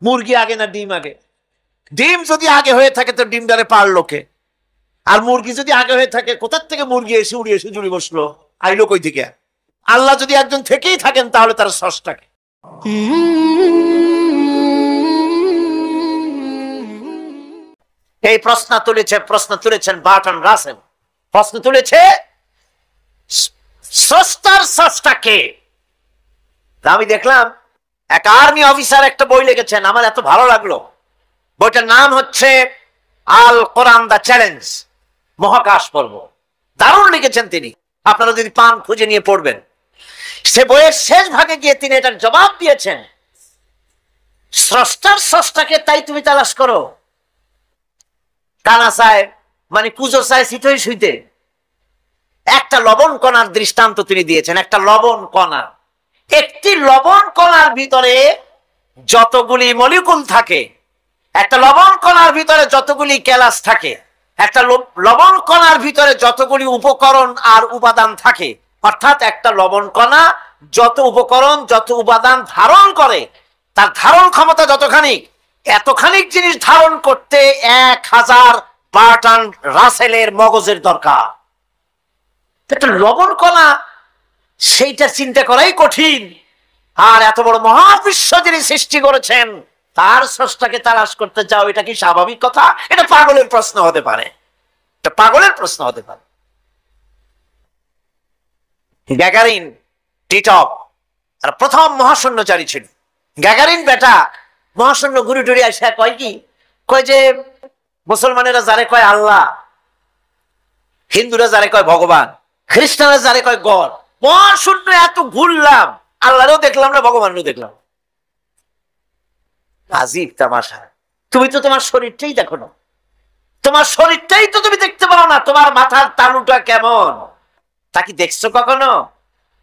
মুরগি আগে না ডিম আগে? ডিম যদি আগে হয়ে থাকে তো ডিমটারে পারলো কে? আর মুরগি যদি আগে হয়ে থাকে, কোথার থেকে মুরগি এসে উড়ে এসে জুড়ে বসলো? আইলো কই থেকে? আল্লাহ যদি একজন থেকেই থাকেন তাহলে তার স্রষ্টাকে। এই প্রশ্ন তুলেছেন বার্টন রাসেল। প্রশ্ন তুলেছে স্রষ্টার স্রষ্টাকে। আমি দেখলাম এক আর্মি অফিসার একটা বই লিখেছেন, আমার এত ভালো লাগলো। বইটার নাম হচ্ছে আল কোরআন দা চ্যালেঞ্জ, মহাকাশ পর্ব। দারুণ লিখেছেন তিনি, আপনারা যদি পান খুঁজে নিয়ে পড়বেন। সে বইয়ের শেষ ভাগে গিয়ে তিনি এটার জবাব দিয়েছেন, স্রষ্টার স্রষ্টাকে তাই তুমি তালাশ করো, কানা চায় মানে কুজো চায় শীতই শুইতে। একটা লবণ কণার দৃষ্টান্ত তিনি দিয়েছেন। একটা লবণ কণা, একটি লবণ কণার ভিতরে যতগুলি মলিকুল থাকে, একটা লবণ কণার ভিতরে যতগুলি ক্যালাস থাকে, একটা লবণ কণার ভিতরে যতগুলি উপকরণ আর উপাদান থাকে, অর্থাৎ একটা লবণ কণা যত উপকরণ যত উপাদান ধারণ করে, তার ধারণ ক্ষমতা যতখানি, এতখানি জিনিস ধারণ করতে 1000 বার্টন রাসেলের মগজের দরকার। একটা লবণ কণা, সেইটা চিন্তা করাই কঠিন। আর এত বড় মহাবিশ্ব যিনি সৃষ্টি করেছেন তার স্রষ্টাকে তালাশ করতে চাও, এটা কি স্বাভাবিক কথা? এটা পাগলের প্রশ্ন হতে পারে, এটা পাগলের প্রশ্ন হতে পারে। গ্যাগারিন টিটপ আর প্রথম মহাশূন্যচারী ছিল। গ্যাগারিন বেটা মহাশূন্য ঘুরে টুরে আসে কয় কি, কয় যে মুসলমানেরা যারে কয় আল্লাহ, হিন্দুরা যারে কয় ভগবান, খ্রিস্টানরা যারে কয় গড, মহাশূন্য এত ঘুরলাম, আল্লাহরও দেখলাম না, ভগবানেরও দেখলাম। আজীব তামাশা। তুমি তো তোমার শরীরটাই দেখো না, তোমার শরীরটাই তো তুমি দেখতে পারো না। তোমার মাথার তালুটা কেমন তা কি দেখছো কখনো?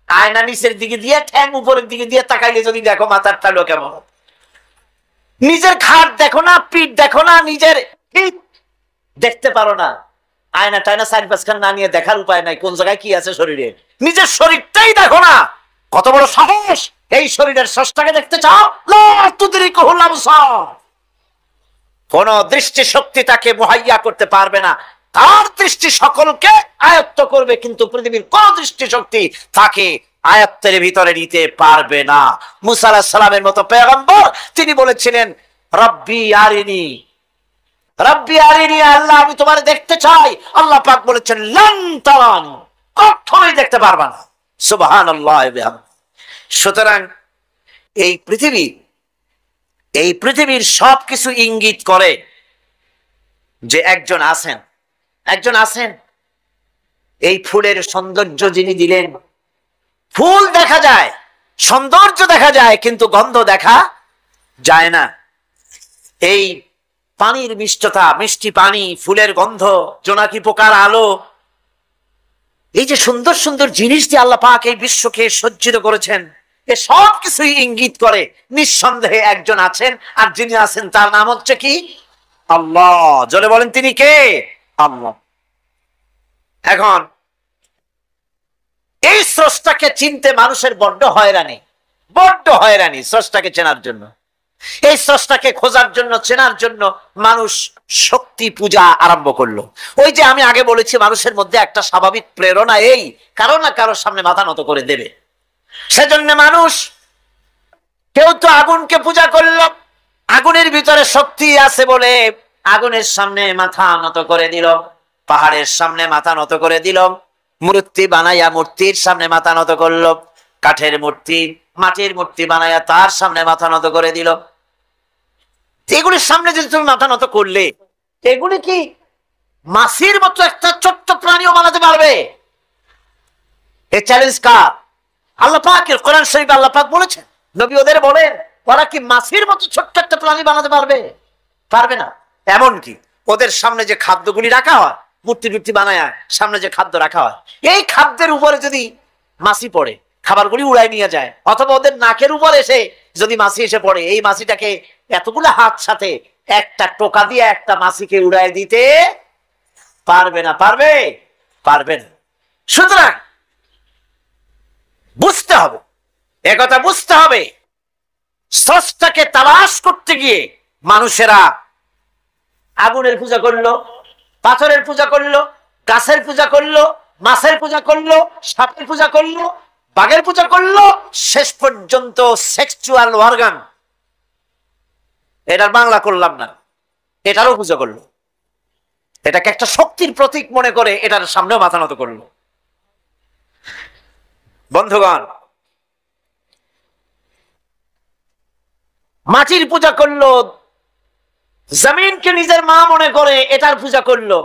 আয়না নিচের দিকে দিয়ে ঠ্যাং উপরের দিকে দিয়ে তাকাইলে যদি দেখো মাথার তালু কেমন। নিজের ঘাট দেখো না, পিঠ দেখো না, নিজের দেখতে পারো না। আয়না টায়না সাইড পাঁচখান না নিয়ে দেখার উপায় নাই কোন জায়গায় কি আছে শরীরে। নিজের শরীরটাই দেখো না, কত বড় সাহস! এই শরীরের স্রষ্টাকে দেখতে চাও? কোন দৃষ্টি শক্তি তাকে মুহাইয়া করতে পারবে না। তার দৃষ্টি সকলকে আয়ত্ত করবে, কিন্তু পৃথিবীর কোন দৃষ্টি শক্তি তাকে আয়ত্তের ভিতরে নিতে পারবে না। মুসা আলাইহিস সালামের মতো পয়গম্বর, তিনি বলেছিলেন রব্বি আরিনি, রব্বি আরিনি, আল্লাহ আমি তোমার দেখতে চাই। আল্লাহ পাক বলেছেন লান তারানি, কখনোই দেখতে পারবা না। সুবহানাল্লাহ। সুতরাং এই পৃথিবীর সবকিছু ইঙ্গিত করে যে একজন আছেন। এই ফুলের সৌন্দর্য যিনি দিলেন, ফুল দেখা যায়, সৌন্দর্য দেখা যায়, কিন্তু গন্ধ দেখা যায় না। এই পানির মিষ্টতা, মিষ্টি পানি, ফুলের গন্ধ, জোনাকি পোকার আলো, এই যে সুন্দর সুন্দর জিনিস দিয়ে আল্লাহ পাক এই বিশ্বকে সজ্জিত করেছেন, এ সব কিছুই ইঙ্গিত করে নিঃসন্দেহে একজন আছেন। আর যিনি আছেন তার নাম হচ্ছে কি? আল্লাহ। জোরে বলেন তিনি কে? আল্লাহ। এখন এই স্রষ্টাকে চিনতে মানুষের বড্ড হয়রানি স্রষ্টাকে চেনার জন্য। এই স্রষ্টাকে খোঁজার জন্য, চেনার জন্য মানুষ শক্তি পূজা আরম্ভ করলো। ওই যে আমি আগে বলেছি, মানুষের মধ্যে একটা স্বাভাবিক প্রেরণা এই কারো না কারোর সামনে মাথা নত করে দেবে। সেজন্য মানুষ, কেউ তো আগুনকে পূজা করলো, আগুনের ভিতরে শক্তি আছে বলে আগুনের সামনে মাথা নত করে দিল, পাহাড়ের সামনে মাথা নত করে দিল, মূর্তি বানাইয়া মূর্তির সামনে মাথা নত করলো, কাঠের মূর্তি, মাটির মূর্তি বানাইয়া তার সামনে মাথা নত করে দিল। এগুলির সামনে যদি তুমি মাথা নত করলে, এগুলি কি মাছির মতো একটা ছোট্ট প্রাণীও বানাতে পারবে? এই চ্যালেঞ্জ কার? আল্লাহ পাকের। কোরআন শরীফে আল্লাহ পাক বলেছেন, নবী ওদের বলেন, ওরা কি মাছির মতো ছোট্ট একটা প্রাণী বানাতে পারবে? পারবে না। এমনকি ওদের সামনে যে খাদ্যগুলি রাখা হয়, মূর্তি বানায় সামনে যে খাদ্য রাখা হয়, এই খাদ্যের উপরে যদি মাছি পড়ে, খাবারগুলি উড়াই নিয়ে যায়, অথবা ওদের নাকের উপর এসে যদি মাছি এসে পড়ে, এই মাছিটাকে এতগুলো হাত সাথে একটা টোকা দিয়ে একটা মাছিকে উড়াই দিতে পারবে না। পারবে না। সুতরাং বুঝতে হবে, একথা বুঝতে হবে স্রষ্টাকে তালাশ করতে গিয়ে মানুষেরা আগুনের পূজা করলো, পাথরের পূজা করলো, গাছের পূজা করলো, মাছের পূজা করলো, সাপের পূজা করলো, বাঘের পূজা করলো, শেষ পর্যন্ত সেক্সুয়াল অর্গান, এটার বাংলা করলাম না, এটারও পূজা করলো। এটাকে একটা শক্তির প্রতীক মনে করে এটার সামনেও মাথা নত করলো। বন্ধুগণ, মাটির পূজা করলো, জমিনকে নিজের মা মনে করে এটার পূজা করলো।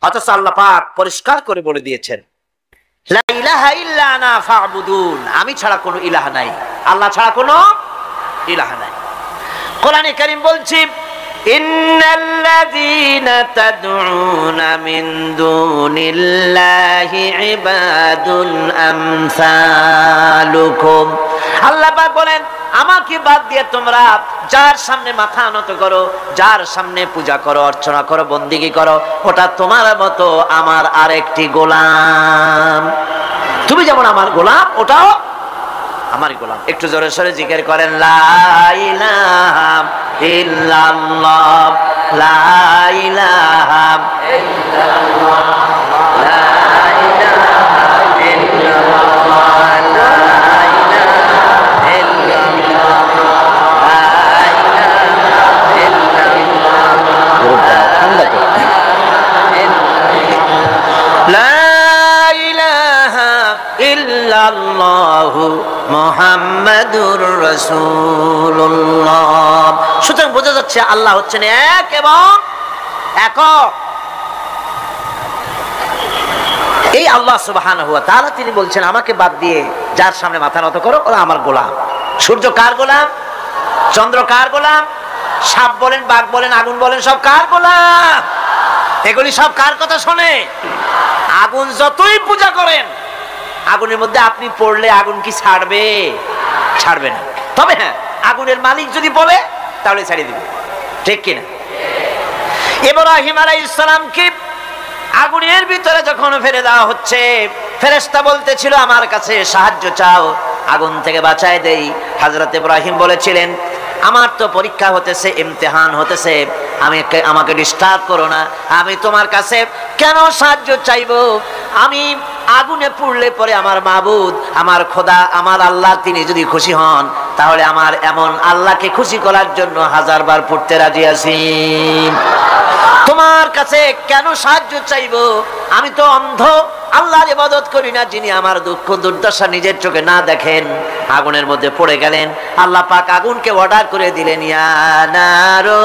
অথচ আল্লাহ পাক পরিষ্কার করে বলে দিয়েছেন, লা ইলাহা ইল্লা আনা ফা'বুদুন, আমি ছাড়া কোনো ইলাহ নাই, আল্লাহ ছাড়া কোনো ইলাহ নাই। কোরআনে কারীম বলছে, ইন্নাল্লাযীনা তাদউনা মিন দুনিল্লাহি ইবাদুন আমসালুকুম। আল্লাহ পাক বলেন, আমাকে বাদ দিয়ে তোমরা যার সামনে মাথা নত করো, যার সামনে পূজা করো, অর্চনা করো, বন্দিগি করো, ওটা তোমার মতো আমার আরেকটি গোলাম। তুমি যেমন আমার গোলাম, ওটাও আমারই গোলাম। একটু জোরে সরে জিকির করেন, লা ইলাহা ইল্লাল্লাহ, লা ইলাহা ইল্লাল্লাহ, লা ইলাহা ইল্লাল্লাহ, লা মুহাম্মাদুর রাসূলুল্লাহ। সুতরাং বোঝা যাচ্ছে আল্লাহ হচ্ছেন এক এবং একক। এই আল্লাহ সুবহানাহু ওয়া তাআলা তিনি বলছেন, আমাকে বাদ দিয়ে যার সামনে মাথা নত করো, ওরা আমার গোলাম। সূর্য কার গোলাম? চন্দ্র কার গোলাম? সাপ বলেন, বাঘ বলেন, আগুন বলেন, সব কার গোলাম? এগুলি সব কার কথা শোনে? আগুন যতই পূজা করেন, আগুনের মধ্যে আপনি পড়লে আগুন কি ছাড়বে? ছাড়বে না। তবে হ্যাঁ, আগুনের মালিক যদি বলে তাহলে ছাড়িয়ে দিবে, ঠিক কিনা? ইব্রাহিম আলাইহিস সালামকে আগুনের ভিতরে যখন ফেলে দেওয়া হচ্ছে, ফেরেশতা বলতেছিল, আমার কাছে সাহায্য চাও, আগুন থেকে বাঁচায় দেই। হযরত ইব্রাহিম বলেছিলেন, আমার তো পরীক্ষা হতেছে, ইমতিহান হতেছে, আমাকে ডিস্টার্ব করো না, আমি তোমার কাছে কেন সাহায্য চাইবো? আমি আগুনে পুড়লে পরে আমার মাবুদ, আমার খোদা, আমার আল্লাহ তিনি যদি খুশি হন, তাহলে আমার এমন আল্লাহকে খুশি করার জন্য 1000 বার পড়তে রাজি আছি। তোমার কাছে কেন সাহায্য চাইবো? আমি তো অন্ধ, আল্লাহর ইবাদত করি না, যিনি আমার দুঃখ দুর্দশা নিজের চোখে না দেখেন। আগুনের মধ্যে পড়ে গেলেন, আল্লাহ পাক আগুনকে অর্ডার করে দিলেন, ইয়া নারু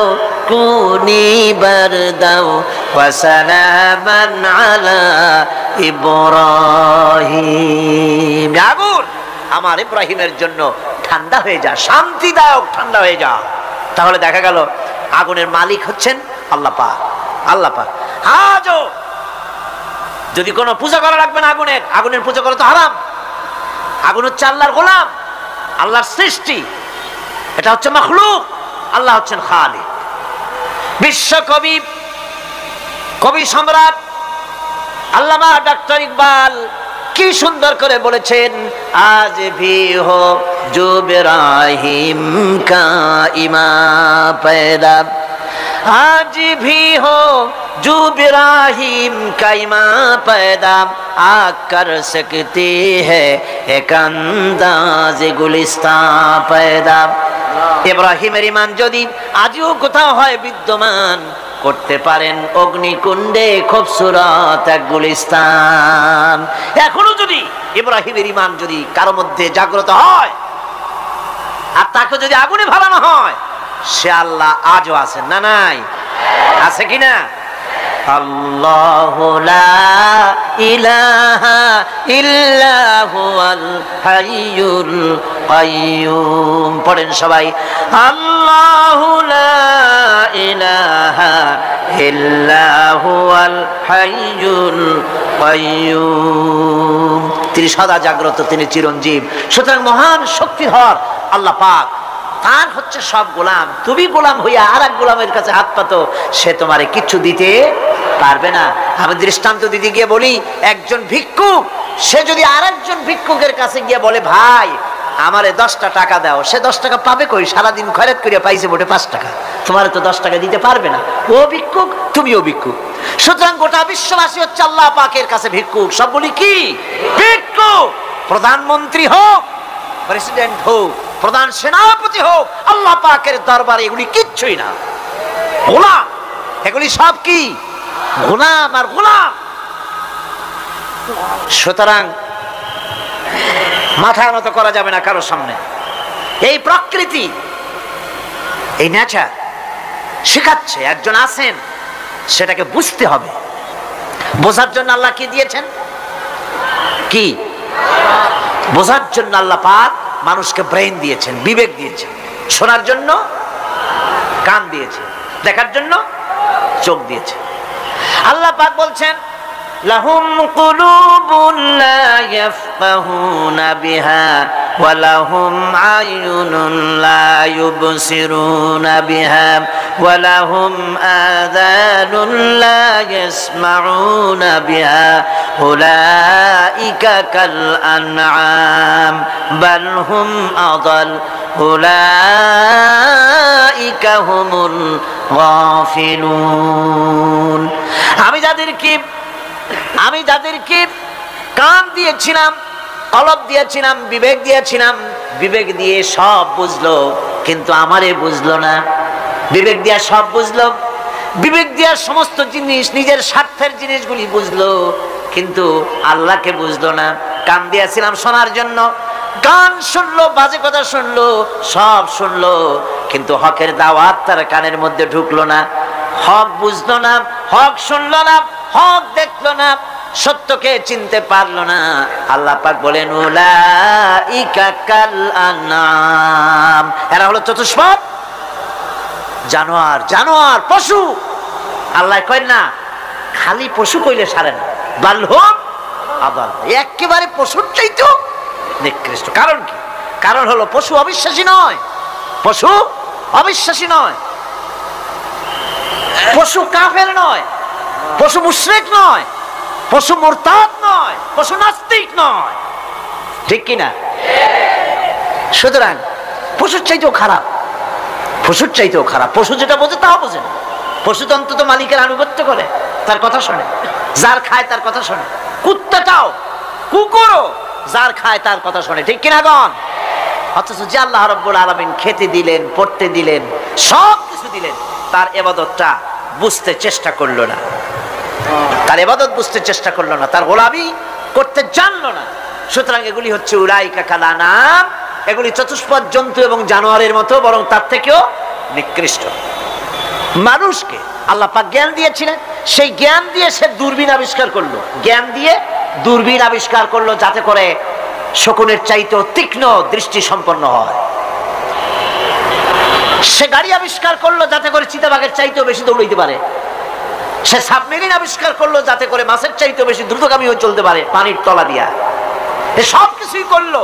কুনি বারদাও ওয়া সালামান আলা ইব্রাহিম। আগুন, আমার ইব্রাহিমের জন্য ঠান্ডা হয়ে যা, শান্তিদায়ক ঠান্ডা হয়ে যা। তাহলে দেখা গেল আগুনের মালিক হচ্ছেন আল্লাহ পাক। আল্লাহ পাক আজও যদি কোনো পূজা করা লাগবে না, আগুনের পূজা করা তো হারাম। আগুন হচ্ছে আল্লাহর গোলাম, আল্লাহর সৃষ্টি, এটা হচ্ছে মাখলুক, আল্লাহ হচ্ছেন খালিক। বিশ্বকবি, কবি সম্রাট আল্লামা ডক্টর ইকবাল কি সুন্দর করে বলেছেন, আজ ভি হো জো ইব্রাহিম কা ইমা पैदा, आज भी हो जो इब्राहिम का इमाम पैदा, आ कर सकती है एक अंदाज गुलिस्तान पैदा। ইব্রাহিমের ঈমান যদি আজও কোথাও হয় বিদ্যমান, করতে পারেন অগ্নিকুণ্ডে খুবসুরত এক গুলিস্তান। এখনো যদি ইব্রাহিমের ঈমান যদি কারো মধ্যে জাগ্রত হয়, আর তাকে যদি আগুনে ভালানো হয়, সে আল্লাহ আজও আছেন না? নাই? আছে কিনা? আল্লাহু লা ইলাহা ইল্লা হুয়াল হাইয়ুল কাইয়্যুম। পড়েন সবাই, আল্লাহু লা ইলাহা ইল্লা হুয়াল হাইয়ুল কাইয়্যুম। তিনি সদা জাগ্রত, তিনি চিরঞ্জীব। সুতরাং মহান শক্তিধর আল্লাহ পাক, তার হচ্ছে সব গোলাম। তুমি গোলাম হইয়া আর এক গোলামের কাছে হাত পাতো, সে তোমারে কিচ্ছু দিতে পারবে না। আমি দৃষ্টান্ত দিতে গিয়ে বলি, একজন ভিক্ষুক সে যদি আরেকজন ভিক্ষুকের কাছে গিয়ে বলে, ভাই আমারে 10টা টাকা দাও। সে 10 টাকা পাবে কই? সারাদিন খয়রাত করিয়া পাইছে মোটে 5 টাকা। তোমারে তো 10 টাকা দিতে পারবে না। ও ভিক্ষুক, তুমিও ভিক্ষুক। সুতরাং গোটা বিশ্ববাসী হচ্ছে আল্লাহ পাকের কাছে ভিক্ষুক। সবগুলি কি ভিক্ষুক। প্রধানমন্ত্রী হোক, প্রেসিডেন্ট হোক, প্রধান সেনাপতি হোক, আল্লাহ পাকের দরবারে এগুলি কিচ্ছুই না, গোলাম। এগুলি সব কি? গোলাম আর গোলাম। সুতরাং মাথা নত করা যাবে না কারোর সামনে। এই প্রকৃতি, এই নেচার শেখাচ্ছে। একজন আছেন, সেটাকে বুঝতে হবে। বোঝার জন্য আল্লাহ কি দিয়েছেন? কি বোঝার জন্য আল্লাহ পাক মানুষকে ব্রেইন দিয়েছেন, বিবেক দিয়েছেন। শোনার জন্য কান দিয়েছে, দেখার জন্য চোখ দিয়েছে। আল্লাহ পাক বলছেন, লাহুম কুলুবুন লা ইয়াফকাহুনা বিহা ওয়া লাহুম আয়ুনুন লা ইউবসিরুনা বিহা ওয়া লাহুম আযানুন লা ইয়াসমাউনা বিহা উলাইকা কাল আনআম বাল হুম আযাল উলাইকা হুমুল গাফিলুন। আমি যাদেরকে কান দিয়েছিলাম, কলব দিয়েছিলাম, বিবেক দিয়েছিলাম, বিবেক দিয়ে সব বুঝলো, কিন্তু আমারে বুঝলো না। বিবেক দিয়া সব বুঝলো, বিবেক দিয়া সমস্ত জিনিস, নিজের স্বার্থের জিনিসগুলি বুঝলো, কিন্তু আল্লাহকে বুঝলো না। কান দিয়েছিলাম শোনার জন্য, গান শুনলো, বাজে কথা শুনলো, সব শুনলো, কিন্তু হকের দাওয়াত তার কানের মধ্যে ঢুকলো না। হক বুঝলো না, হক শুনলো না, হক দেখলো না, সত্যকে চিনতে পারলো না। আল্লাহ পাক বলেন, উলাইকা কাল আনআম, এরা হলো চতুষ্পদ জানোয়ার, জানোয়ার পশু। আল্লাহ কয় না খালি পশু কইলে সারে না, বাল হুম আযাল, একেবারে পশুর চাইতেও নিকৃষ্ট। কারণ কি? কারণ হলো পশু অবিশ্বাসী নয়, পশু অবিশ্বাসী নয়, পশু কাফের নয়, পশু মুশরিক নয়, পশু মুরতাদ নয়, পশু নাস্তিক নয়। ঠিক কি না? সুতরাং পশুর চাইতেও খারাপ, পশুর চাইতেও খারাপ। পশু যেটা বোঝে তাও বোঝে না। পশু তো অন্তত মালিকের আনুগত্য করে, তার কথা শোনে, যার খায় তার কথা শোনে। কুত্তাটাও, কুকুরও যার খায় তার কথা শোনে। ঠিক কিনা গণ? অথচ যে আল্লাহ রাব্বুল আলামিন খেতে দিলেন, পড়তে দিলেন, সব কিছু দিলেন, তার ইবাদতটা বুঝতে চেষ্টা করলো না, তার ইবাদত বুঝতে চেষ্টা করলো না, তার গোলামি করতে জানলো না। সুতরাং এগুলি হচ্ছে উলাইকা কাল আনআম, এগুলি চতুষ্পদ জন্তু এবং জানোয়ারের মতো, বরং তার থেকেও নিকৃষ্ট। মানুষকে আল্লাহ পাক জ্ঞান দিয়েছিলেন, সেই জ্ঞান দিয়ে সে দূরবীন আবিষ্কার করলো, জ্ঞান দিয়ে দূরবীন আবিষ্কার করলো, যাতে করে শকুনের চাইতেও তীক্ষ্ণ দৃষ্টি সম্পন্ন হয়। সে গাড়ি আবিষ্কার করলো, যাতে করে চিতাবাঘের চাইতেও বেশি দৌড়াইতে পারে। সে সাবমেরিন আবিষ্কার করলো, যাতে করে মাছের চাইতেও বেশি দ্রুতগামী হয়ে চলতে পারে পানির তলা দিয়া। এ সব কিছুই করলো,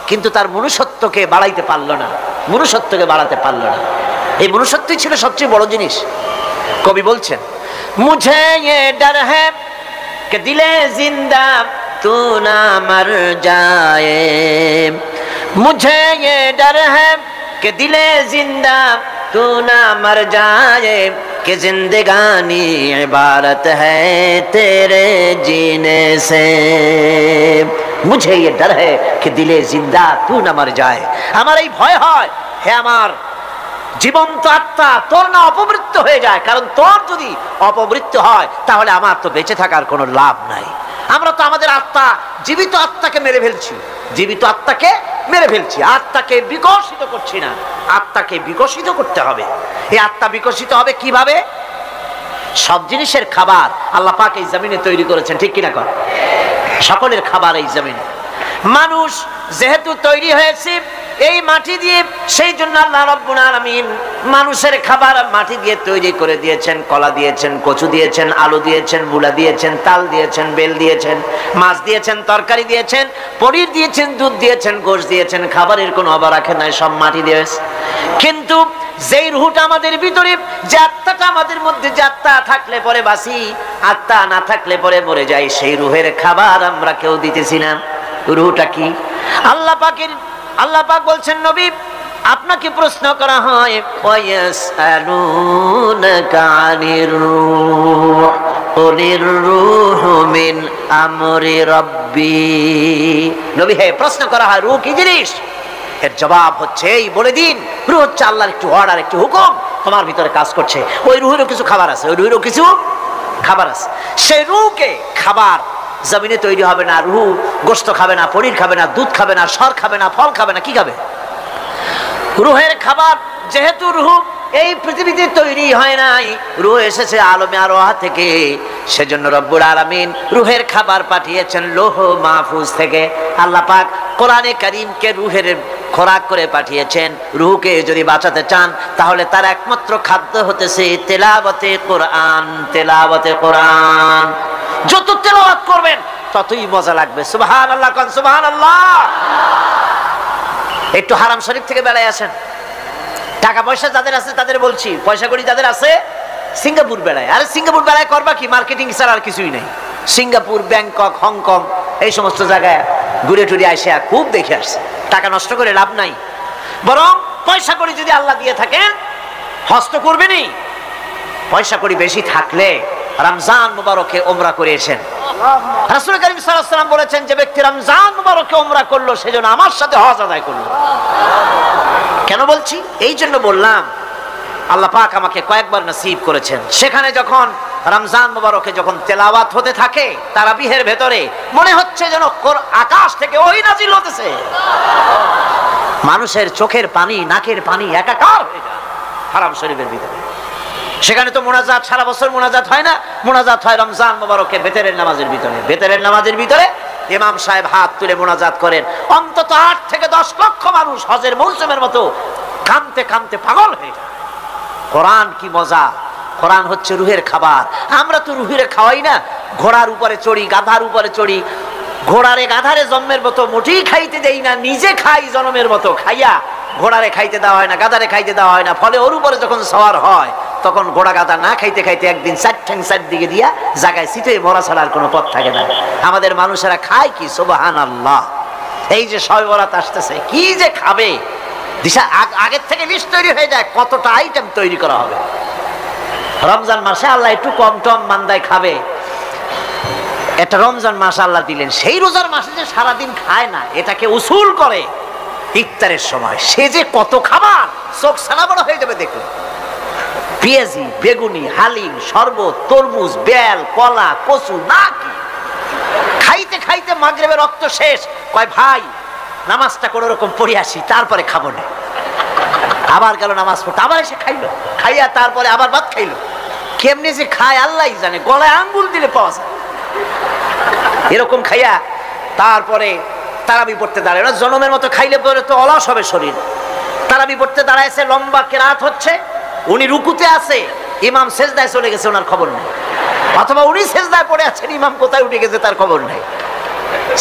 কিন্তু তার মনুষ্যত্বকে বাড়াইতে পারলো না, মনুষ্যত্বকে বাড়াতে পারলো না। এই মনুষ্যত্বই ছিল সবচেয়ে বড় জিনিস। কবি বলছেন, মুঝে ये डर है कि दिले जिंदा तू ना मर जाए, मुझे ये डर है कि दिले जिंदा तू ना मर जाए, कि जिंदगानी इबारत है तेरे जीने से, मुझे ये डर है कि दिले जिंदा तू ना मर जाए। আমার এই ভয় হয়, হে আমার জীবন্ত আত্মা, তোর না অপমৃত্যু হয়ে যায়। কারণ তোর যদি অপমৃত্যু হয়, তাহলে আমার তো বেঁচে থাকার কোনো লাভ নাই। আমরা তো আমাদের আত্মা, জীবিত আত্মাকে মেরে ফেলছি, জীবিত আত্মাকে মেরে ফেলছি, আত্মাকে বিকশিত করছি না। আত্মাকে বিকশিত করতে হবে। এই আত্মা বিকশিত হবে কিভাবে? সব জিনিসের খাবার আল্লাহ পাক এই জমিনে তৈরি করেছেন। ঠিক কিনা কর? সকলের খাবার এই জমিনে। মানুষ যেহেতু তৈরি হয়েছে এই মাটি দিয়ে, সেই জন্য আল্লাহ রাব্বুল আলামিন মানুষের খাবার মাটি দিয়ে তৈরি করে দিয়েছেন। কলা দিয়েছেন, কচু দিয়েছেন, আলু দিয়েছেন, মূলা দিয়েছেন, তাল দিয়েছেন, বেল দিয়েছেন, মাছ দিয়েছেন, তরকারি দিয়েছেন, পনির দিয়েছেন, দুধ দিয়েছেন, গোশত দিয়েছেন। খাবারের কোনো অভাব রাখেন নাই, সব মাটি দিয়েছে। কিন্তু যেই রুহটা আমাদের ভিতরে, যে আত্মাটা আমাদের মধ্যে, যে আত্মা থাকলে পরে বাঁচি, আত্মা না থাকলে পরে মরে যাই, সেই রুহের খাবার আমরা কেউ দিতেছি না। রুহটা কি? আল্লাহ পাকের আল্লাহ পাক বলছেন নবী আপনাকে প্রশ্ন করা হয় ওয়ায়াসআলুনাকা আনির রূহ কুলির রূহু মিন আমরি রাব্বি। নবী হে প্রশ্ন করা হয় রূহ কি জিনিস, এর জবাব হচ্ছে এই বলে দিন রূহ হচ্ছে আল্লাহর একটু অর্ডার, একটু হুকুম তোমার ভিতরে কাজ করছে। ওই রূহেরও কিছু খাবার আছে, ওই রূহেরও কিছু খাবার আছে। সেই রূহকে খাবার জমিনে তৈরি হবে না, রূহ গোশত খাবে না, পনির খাবে না, দুধ খাবে না, সর খাবে না, ফল খাবে না, কি খাবে? রূহের খাবার। যেহেতু রূহ এই পৃথিবীতে তৈরি হয় নাই, রূহ এসেছে আলমে আরওয়াহ থেকে, সেজন্য রব্বুল আলামিন রূহের খাবার পাঠিয়েছেন লৌহ মাহফুজ থেকে। আল্লাহ পাক কোরআনে কারীমকে রূহের খোরাক করে পাঠিয়েছেন। রূহকে যদি বাঁচাতে চান তাহলে তার একমাত্র খাদ্য হতেছে তেলাওয়াতে কোরআন। তেলাওয়াতে কোরআন যত তেলাওয়াত করবেন ততই মজা লাগবে। সুবহানাল্লাহ, কোন সুবহানাল্লাহ। একটু হারাম শরীফ থেকে বেড়ায় আসেন। টাকা পয়সা যাদের আছে তাদের বলছি, পয়সা করি যাদের আছে সিঙ্গাপুর বেড়ায়। আরে সিঙ্গাপুর বেড়ায় করবা কি, মার্কেটিং ছাড়া আর কিছুই নাই। সিঙ্গাপুর, ব্যাংকক, হংকং এই সমস্ত জায়গায় ঘুরে টুরে আসে খুব দেখে আসছে। টাকা নষ্ট করে লাভ নাই, বরং পয়সা করি যদি আল্লাহ দিয়ে থাকেন হজ তো করবেনই। পয়সা করি বেশি থাকলে রমজান মুবারকে ওমরা করে এসেন। রাসূল কারীম সাল্লাল্লাহু আলাইহি ওয়াসাল্লাম বলেছেন যে ব্যক্তি রমজান মুবারকে ওমরা করলো সেজন্য আমার সাথে হজ আদায় করলো। কেন বলছি? এই জন্য বললাম আল্লাহ পাক আমাকে কয়েকবার নসিব করেছেন। সেখানে যখন রমজান মুবারকে যখন তেলাওয়াত হতে থাকে তারাবিহের ভেতরে, মনে হচ্ছে যেন আকাশ থেকে ওহী নাজিল হতেছে। মানুষের চোখের পানি, নাকের পানি একাকার হয়ে যায় হারাম শরীফের ভিতরে। সেখানে তো মুনাজাত সারা বছর মুনাজাত হয় না, মুনাজাত হয় রমজান মুবারকের বেতেরের নামাজের ভিতরে। বেতেরের নামাজের ভিতরে ইমাম সাহেব হাত তুলে মুনাজাত করেন। অন্তত 8 থেকে 10 লক্ষ মানুষ হজের মৌসুমের মতো কাঁদতে কাঁদতে পাগল হয়ে যায়। কোরআন কি মজা! কোরআন হচ্ছে রুহের খাবার। আমরা তো রুহের খাওয়াই না, ঘোড়ার উপরে চড়ি, গাধার উপরে চড়ি, ঘোড়ারে গাধারে জন্মের মতো মোটেই খাইতে দেই না, নিজে খাই জন্মের মতো। খাইয়া ঘোড়ারে খাইতে দেওয়া হয় না, গাধারে খাইতে দেওয়া হয় না। ফলে ওর উপরে যখন সওয়ার হয় তখন ঘোড়া গাধা না খাইতে খাইতে একদিন 4 ঠ্যাং 4 দিকে দিয়া জায়গায় সিটে মরা ছাড়ার কোনো পথ থাকে না। আমাদের মানুষেরা খায় কি? সুবহানাল্লাহ। এই যে শবে বরাত আসতেছে, কি যে খাবে দিশা আগের থেকে লিস্ট তৈরি হয়ে যায় কতটা আইটেম তৈরি করা হবে। রমজান মাসে আল্লাহ একটু কম টম মান্দায় খাবে, একটা রমজান মাস আল্লাহ দিলেন। সেই রোজার মাসে যে সারাদিন খায় না, এটাকে উসুল করে ইফতারের সময় সে যে কত খাবার, চোখ ছানা বড় হয়ে যাবে দেখলে। পেঁয়াজি, বেগুনি, হালিম, শরবত, তরমুজ, বেল, কলা, কচু, না কি খাইতে খাইতে মাগরিবের রক্ত শেষ। কয় ভাই নামাজটা কোন রকম পড়ে আসি, তারপরে খাবো না। আবার গেল নামাজ পড়তে, আবার এসে খাইলো, খাইয়া তারপরে আবার ভাত খাইলো। কেমনি যে খায় আল্লাহ জানে, গলায় আঙ্গুল দিলে পাওয়া যায়। এরকম খাইয়া তারপরে তারাবি পড়তে দাঁড়ায় না। জনমের মতো খাইলে পরে তো অলস হবে শরীর। তারাবি পড়তে দাঁড়াইছে, লম্বা কেরাত হচ্ছে, উনি রুকুতে আছে, ইমাম সেজদায় চলে গেছে, ওনার খবর নেই। অথবা উনি সেজদায় পড়ে আছেন, ইমাম কোথায় উঠে গেছে তার খবর নেই।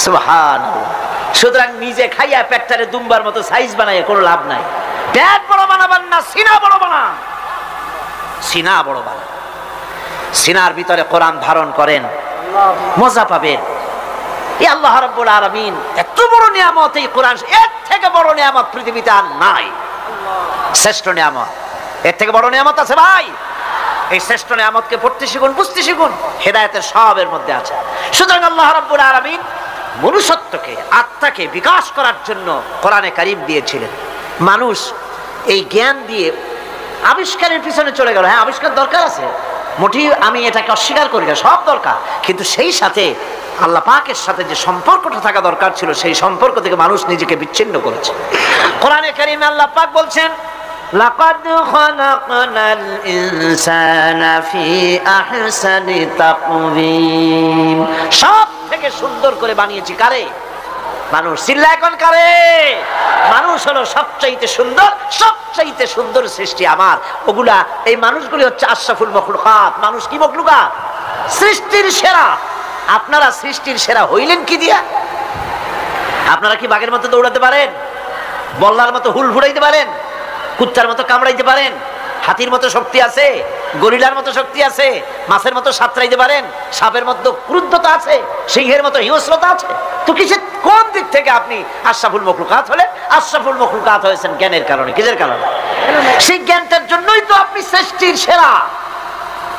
সুবহানাল্লাহ। সুতরাং নিজে খাইয়া পেটটারে দুম্বার মতো সাইজ বানায় কোনো লাভ নাই। পেট বড় বানাবেন না, সিনা বড় বানান। সিনা বড় বানান, সিনার ভিতরে কোরআন ধারণ করেন, মজা পাবেন। এই আল্লাহ রাব্বুল আলামিন এত বড় নিয়ামত, এই কোরআন এর থেকে বড় নিয়ামত পৃথিবীতে আর নাই। শ্রেষ্ঠ নিয়ামত, এর থেকে বড় নিয়ামত আছে ভাই? এই শ্রেষ্ঠ নিয়ামতকে পড়তে শিখুন, বুঝতে শিখুন, হেদায়েতের সবের মধ্যে আছে। সুতরাং আল্লাহ রাব্বুল আলামিন মনুষ্যত্বকে, আত্মাকে বিকাশ করার জন্য কোরআনে কারীম দিয়েছিলেন। মানুষ এই জ্ঞান দিয়ে আবিষ্কারের পিছনে চলে গেল। হ্যাঁ, আবিষ্কার দরকার আছে, মোটেই আমি এটাকে অস্বীকার করি না, সব দরকার। কিন্তু সেই সাথে আল্লাহ পাকের সাথে যে সম্পর্কটা থাকা দরকার ছিল, সেই সম্পর্ক থেকে মানুষ নিজেকে বিচ্ছিন্ন করেছে। কোরআনে কারীমে আল্লাহ পাক বলছেন, লাকাদ খালাকনাল ইনসানা ফি আহসানি তাকওয়িম। সব থেকে সুন্দর করে বানিয়েছি কারে? মানুষ। চিল্লা এখন কারে? মানুষ হলো সবচাইতে সুন্দর, সবচাইতে সুন্দর সৃষ্টি আমার। ওগুলা, এই মানুষগুলি হচ্ছে আশরাফুল মখলুকাত। মানুষ কি মখলুকাত? সৃষ্টির সেরা। আপনারা সৃষ্টির সেরা হইলেন কি দিয়া? আপনারা কি বাঘের মতো দৌড়াতে পারেন? বল্লার মতো হুল ফুড়াইতে পারেন? কুত্তার মতো কামড়াইতে পারেন? হাতির মতো শক্তি আছে? গরিলার মতো শক্তি আছে? মাছের মতো সাঁতরাইতে পারেন? সাপের মতো ক্রুদ্ধতা আছে? সিংহের মতো হিংস্রতা আছে? তো কোন দিক থেকে আপনি আশরাফুল মখলুকাত হলে? আশরাফুল মখলুকাত হয়েছেন জ্ঞানের কারণে। কিসের কারণে? সেই জ্ঞানটার জন্যই তো আপনি সৃষ্টির সেরা।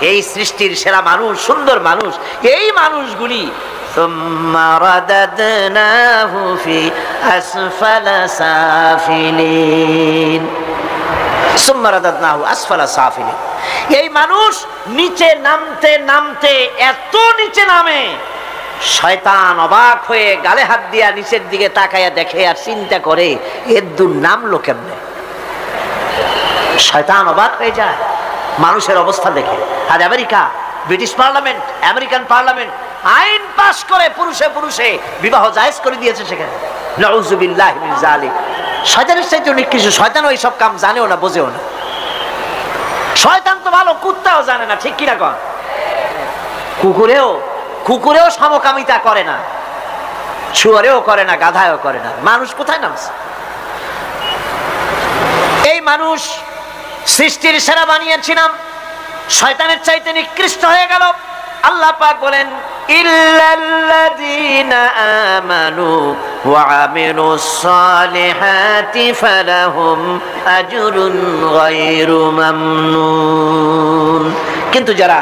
এই সৃষ্টির সেরা মানুষ, সুন্দর মানুষ, এই মানুষগুলি সুম্মা রাদাদনাহু ফি আসফালা সাফিলিন, সুম্মা রাদাদনাহু আসফালা সাফিলিন। এই মানুষ নিচে নামতে নামতে এত নিচে নামে, শয়তান অবাক হয়ে গালে হাত দিয়া নিচের দিকে তাকায়া দেখে আর চিন্তা করে এর দূর নামলো কেমনে। শয়তান অবাক হয়ে যায় মানুষের অবস্থা দেখে। আজ America, British parliament, American parliament আইন পাস করে পুরুষে পুরুষে বিবাহ জায়েজ করে দিয়েছে সেখানে। নাউযুবিল্লাহি মিন যালিক। শয়তানের চাইতে অনেক কিছু। শয়তান ওই সব কাম জানেও না, বোঝেও না। শয়তান তো ভালো, কুত্তাও জানে না, ঠিক কিনা কন? কুকুরেও সমকামিতা করে না, শুয়োরেও করে না, গাধায়ও করে না। মানুষ কোথায় নামছে? এই মানুষ সৃষ্টির সেরা বানিয়েছিলাম, শয়তানের চাইতে নিকৃষ্ট হয়ে গেল। আল্লাহ পাক বলেন ইল্লাল্লাযীনা আমানু ওয়া আমিলুস সালিহাতি ফালাহুম আজরুন গায়রু মামনুন। কিন্তু যারা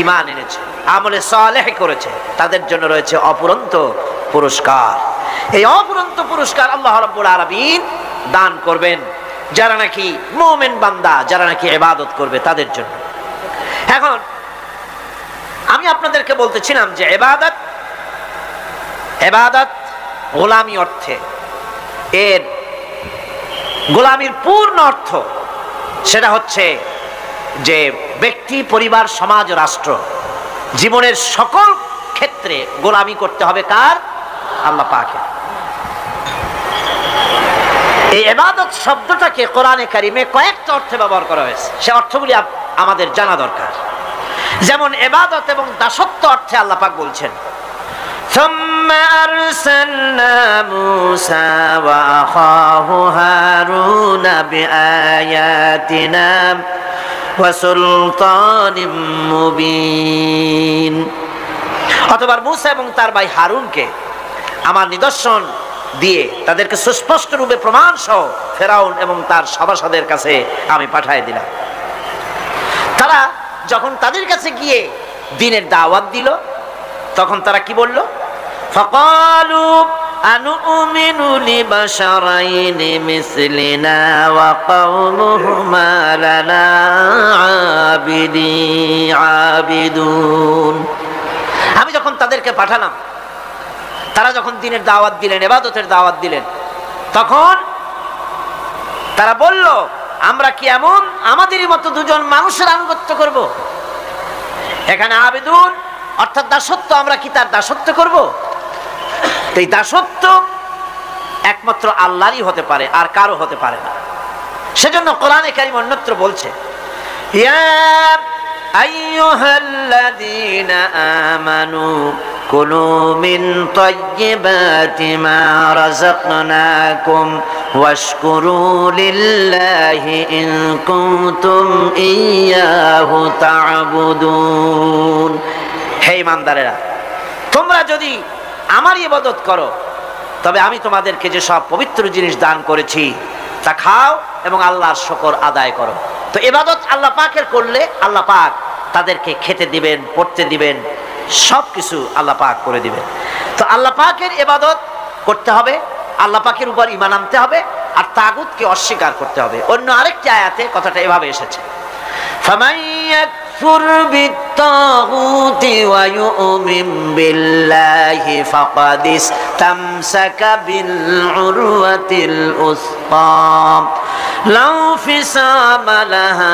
ঈমান এনেছে, আমলে সালেহ করেছে, তাদের জন্য রয়েছে অফুরন্ত পুরস্কার। এই অফুরন্ত পুরস্কার আল্লাহ রাব্বুল আলামিন দান করবেন যারা নাকি মুমিন বান্দা, যারা নাকি ইবাদত করবে তাদের জন্য। এখন আমি আপনাদেরকে বলতেছিলাম যে ইবাদত গোলামি অর্থে, এর গোলামির পূর্ণ অর্থ সেটা হচ্ছে যে ব্যক্তি, পরিবার, সমাজ, রাষ্ট্র, জীবনের সকল ক্ষেত্রে গোলামি করতে হবে কার? আল্লাহ পাকের। এই ইবাদত শব্দটাকে কোরআনে কারিমে কয়েকটা অর্থে ব্যবহার করা হয়েছে, সে অর্থগুলি আমাদের জানা দরকার। যেমন ইবাদত এবং দাসত্ব অর্থে আল্লাহ পাক বলছেন সুম্মা আরসালনা মূসা ওয়া আখাহু হারুনা বিআয়াতিনা ওয়া সুলতানিম মুবিন। অথবা মূসা এবং তার ভাই হারুনকে আমার নিদর্শন দিয়ে তাদেরকে সুস্পষ্ট রূপে প্রমাণ সহ ফেরাউন এবং তার সভাসদের কাছে আমি পাঠিয়ে দিলাম। তারা যখন তাদের কাছে গিয়ে দ্বীনের দাওয়াত দিল, তখন তারা কি বলল? ফাকালু আনুমিনু লিবাশারাইনি মিসলিনা ওয়া কওমুহুমা লানা আবিদুন। আমি যখন তাদেরকে পাঠালাম, তারা যখন দ্বীনের দাওয়াত দিলেন, ইবাদতের দাওয়াত দিলেন, তখন তারা বলল আমরা কি এমন আমাদেরই মতো দুজন মানুষের আনুগত্য করব? এখানে আবিদুন অর্থাৎ দাসত্ব, আমরা কি তার দাসত্ব করব? এই দাসত্ব একমাত্র আল্লাহরই হতে পারে, আর কারো হতে পারে না। সেজন্য কোরআনে কারীম অন্যত্র বলছে ইয়া আইয়ুহাল্লাযীনা আমানু কুলু মিন তাইয়্যিবাতি মা রাযাকনাকুম ওয়াশকুরু লিল্লাহি ইন কুনতুম ইয়্যাহু তা'বুদুন। হে ঈমানদারেরা, তোমরা যদি আমার ইবাদত করো তবে আমি তোমাদেরকে যে সব পবিত্র জিনিস দান করেছি তা খাও এবং আল্লাহর শুকর আদায় করো। তো ইবাদত আল্লাহ পাকের করলে আল্লাহ পাক তাদেরকে খেতে দিবেন, পড়তে দিবেন, সবকিছু আল্লাহ পাক করে দিবেন। তো আল্লাহ পাকের ইবাদত করতে হবে, আল্লাহ পাকের উপর ঈমান আনতে হবে, আর তাগুতকে অস্বীকার করতে হবে। অন্য আরেকটি আয়াতে কথাটা এভাবে এসেছে ফামান ইয়াকফুর বিত্তাগুতি ওয়া ইউমিন বিল্লাহি ফাকাদ ইসতামসাকা বিল উরওয়াতিল উসকা লা ফিসামা লাহা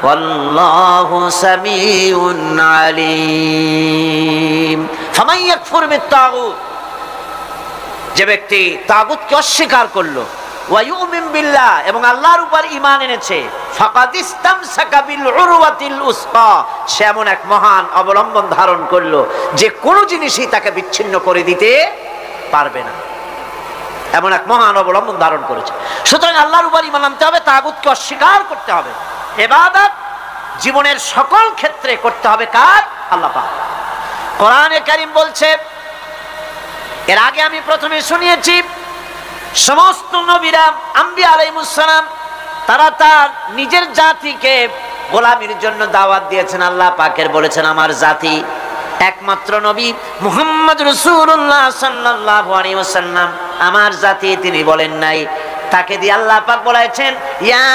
ওয়াল্লাহু সামিউন আলিম। ফামান ইয়াকফুর বিত্তাগুত, যে ব্যক্তি তাগুতকে অস্বীকার করলো, ওয়া ইউমিন বিল্লাহ এবং আল্লাহর উপর ঈমান এনেছে, ফাকাদ ইসতামসাকা বিল উরওয়াতিল উসকা, সে এমন এক মহান অবলম্বন ধারণ করলো যে কোনো জিনিসই তাকে বিচ্ছিন্ন করে দিতে পারবে না। এমন এক মহান অবলম্বন ধারণ করেছে। সুতরাং আল্লাহর উপর ঈমান আনতে হবে, তাগুতকে অস্বীকার করতে হবে। ইবাদত জীবনের সকল ক্ষেত্রে করতে হবে কার? আল্লাহ পাক। কোরআনে কারীম বলছে এর আগে আমি প্রথমে শুনিয়েছি সমস্ত নবীরা আম্বিয়া আলাইহিস সালাম তারা তার নিজের জাতিকে গোলামির জন্য দাওয়াত দিয়েছেন। আল্লাহ পাকের বলেছেন আমার জাতি, একমাত্র নবী মুহাম্মদ রাসূলুল্লাহ সাল্লাল্লাহু আলাইহি ওয়াসাল্লাম আমার জাতি তিনি বলেন নাই। তাকে দিয়ে আল্লাহ পাক বলেছেন ইয়া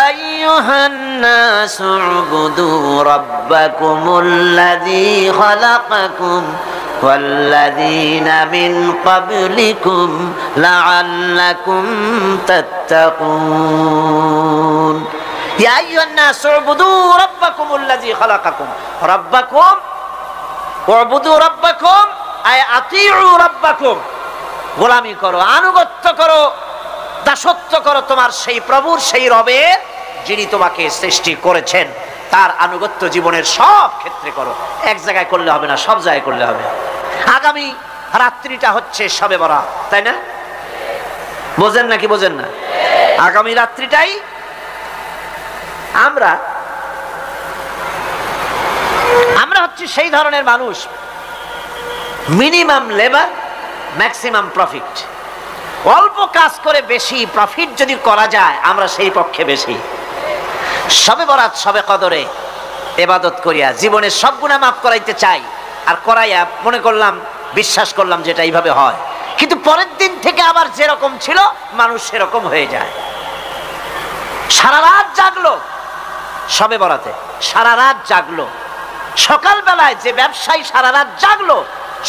আইয়ুহান নাসু উবুদু রাব্বাকুমুল্লাযী খালাকাকুম ওয়াল্লাযীনা মিন ক্বাবলিকুম লাআল্লাকুম তাত্তাকুন। ইয়া আইয়ুহান নাসু উবুদু রাব্বাকুমুল্লাযী খালাকাকুম, রাব্বাকুম উবুদু রাব্বাকুম আয় আতিউ রাব্বাকুম, গোলামি করো, আনুগত্য করো, দাসত্ব করো তোমার সেই প্রভুর, সেই রবের যিনি তোমাকে সৃষ্টি করেছেন, তার আনুগত্য জীবনের সব ক্ষেত্রে করো। এক জায়গায় করলে হবে না, সব জায়গায় করলে হবে। আগামী রাত্রিটা হচ্ছে শবে বরাত, তাই না? বোঝেন নাকি বোঝেন না? আগামী রাত্রিটাই আমরা হচ্ছে সেই ধরনের মানুষ, মিনিমাম লেবার ম্যাক্সিমাম প্রফিট। অল্প কাজ করে বেশি প্রফিট যদি করা যায় আমরা সেই পক্ষে বেশি। শবে বরাত শবে কদরে ইবাদত করিয়া জীবনের সব গুনাহ মাফ করাইতে চাই, আর করাইয়া মনে করলাম, বিশ্বাস করলাম যেটা এইভাবে হয়, কিন্তু পরের দিন থেকে আবার যেরকম ছিল মানুষ সেরকম হয়ে যায়। সারা রাত জাগলো শবে বরাতে, সারা রাত জাগলো। সকালবেলায় যে ব্যবসায়ী সারা রাত জাগলো,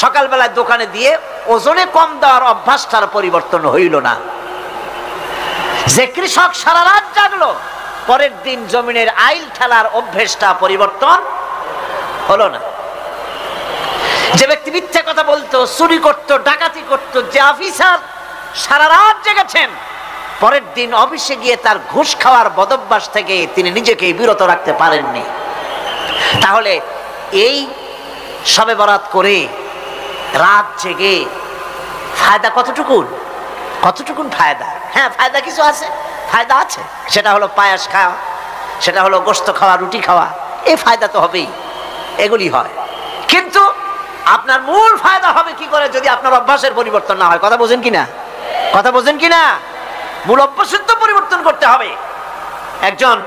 সকালবেলায় দোকানে দিয়ে ওজনে কম দেওয়ার অভ্যাসটার পরিবর্তন হইল না। যে কৃষক সারা রাত জাগলো, পরের দিন জমিনের আইল ঠেলার অভ্যেসটা পরিবর্তন হলো না। যে ব্যক্তি মিথ্যা কথা বলতো, চুরি করতো, ডাকাতি করতো, যে অফিসার সারা রাত জেগেছেন, পরের দিন অফিসে গিয়ে তার ঘুষ খাওয়ার বদভ্যাস থেকে তিনি নিজেকে বিরত রাখতে পারেননি। তাহলে এই শবে বরাত করে রাত জেগে ফায়দা কতটুকুন? কতটুকুন ফায়দা? হ্যাঁ, ফায়দা কিছু আছে, ফায়দা আছে। সেটা হলো পায়াস খাওয়া, সেটা হলো গোশত খাওয়া, রুটি খাওয়া, এই ফায়দা তো হবেই, এগুলি হয়। কিন্তু আপনার মূল ফায়দা হবে কি করে যদি আপনার অভ্যাসের পরিবর্তন না হয়? কথা বোঝেন কিনা? কথা বোঝেন কিনা? মূল অভ্যাসের তো পরিবর্তন করতে হবে। একজন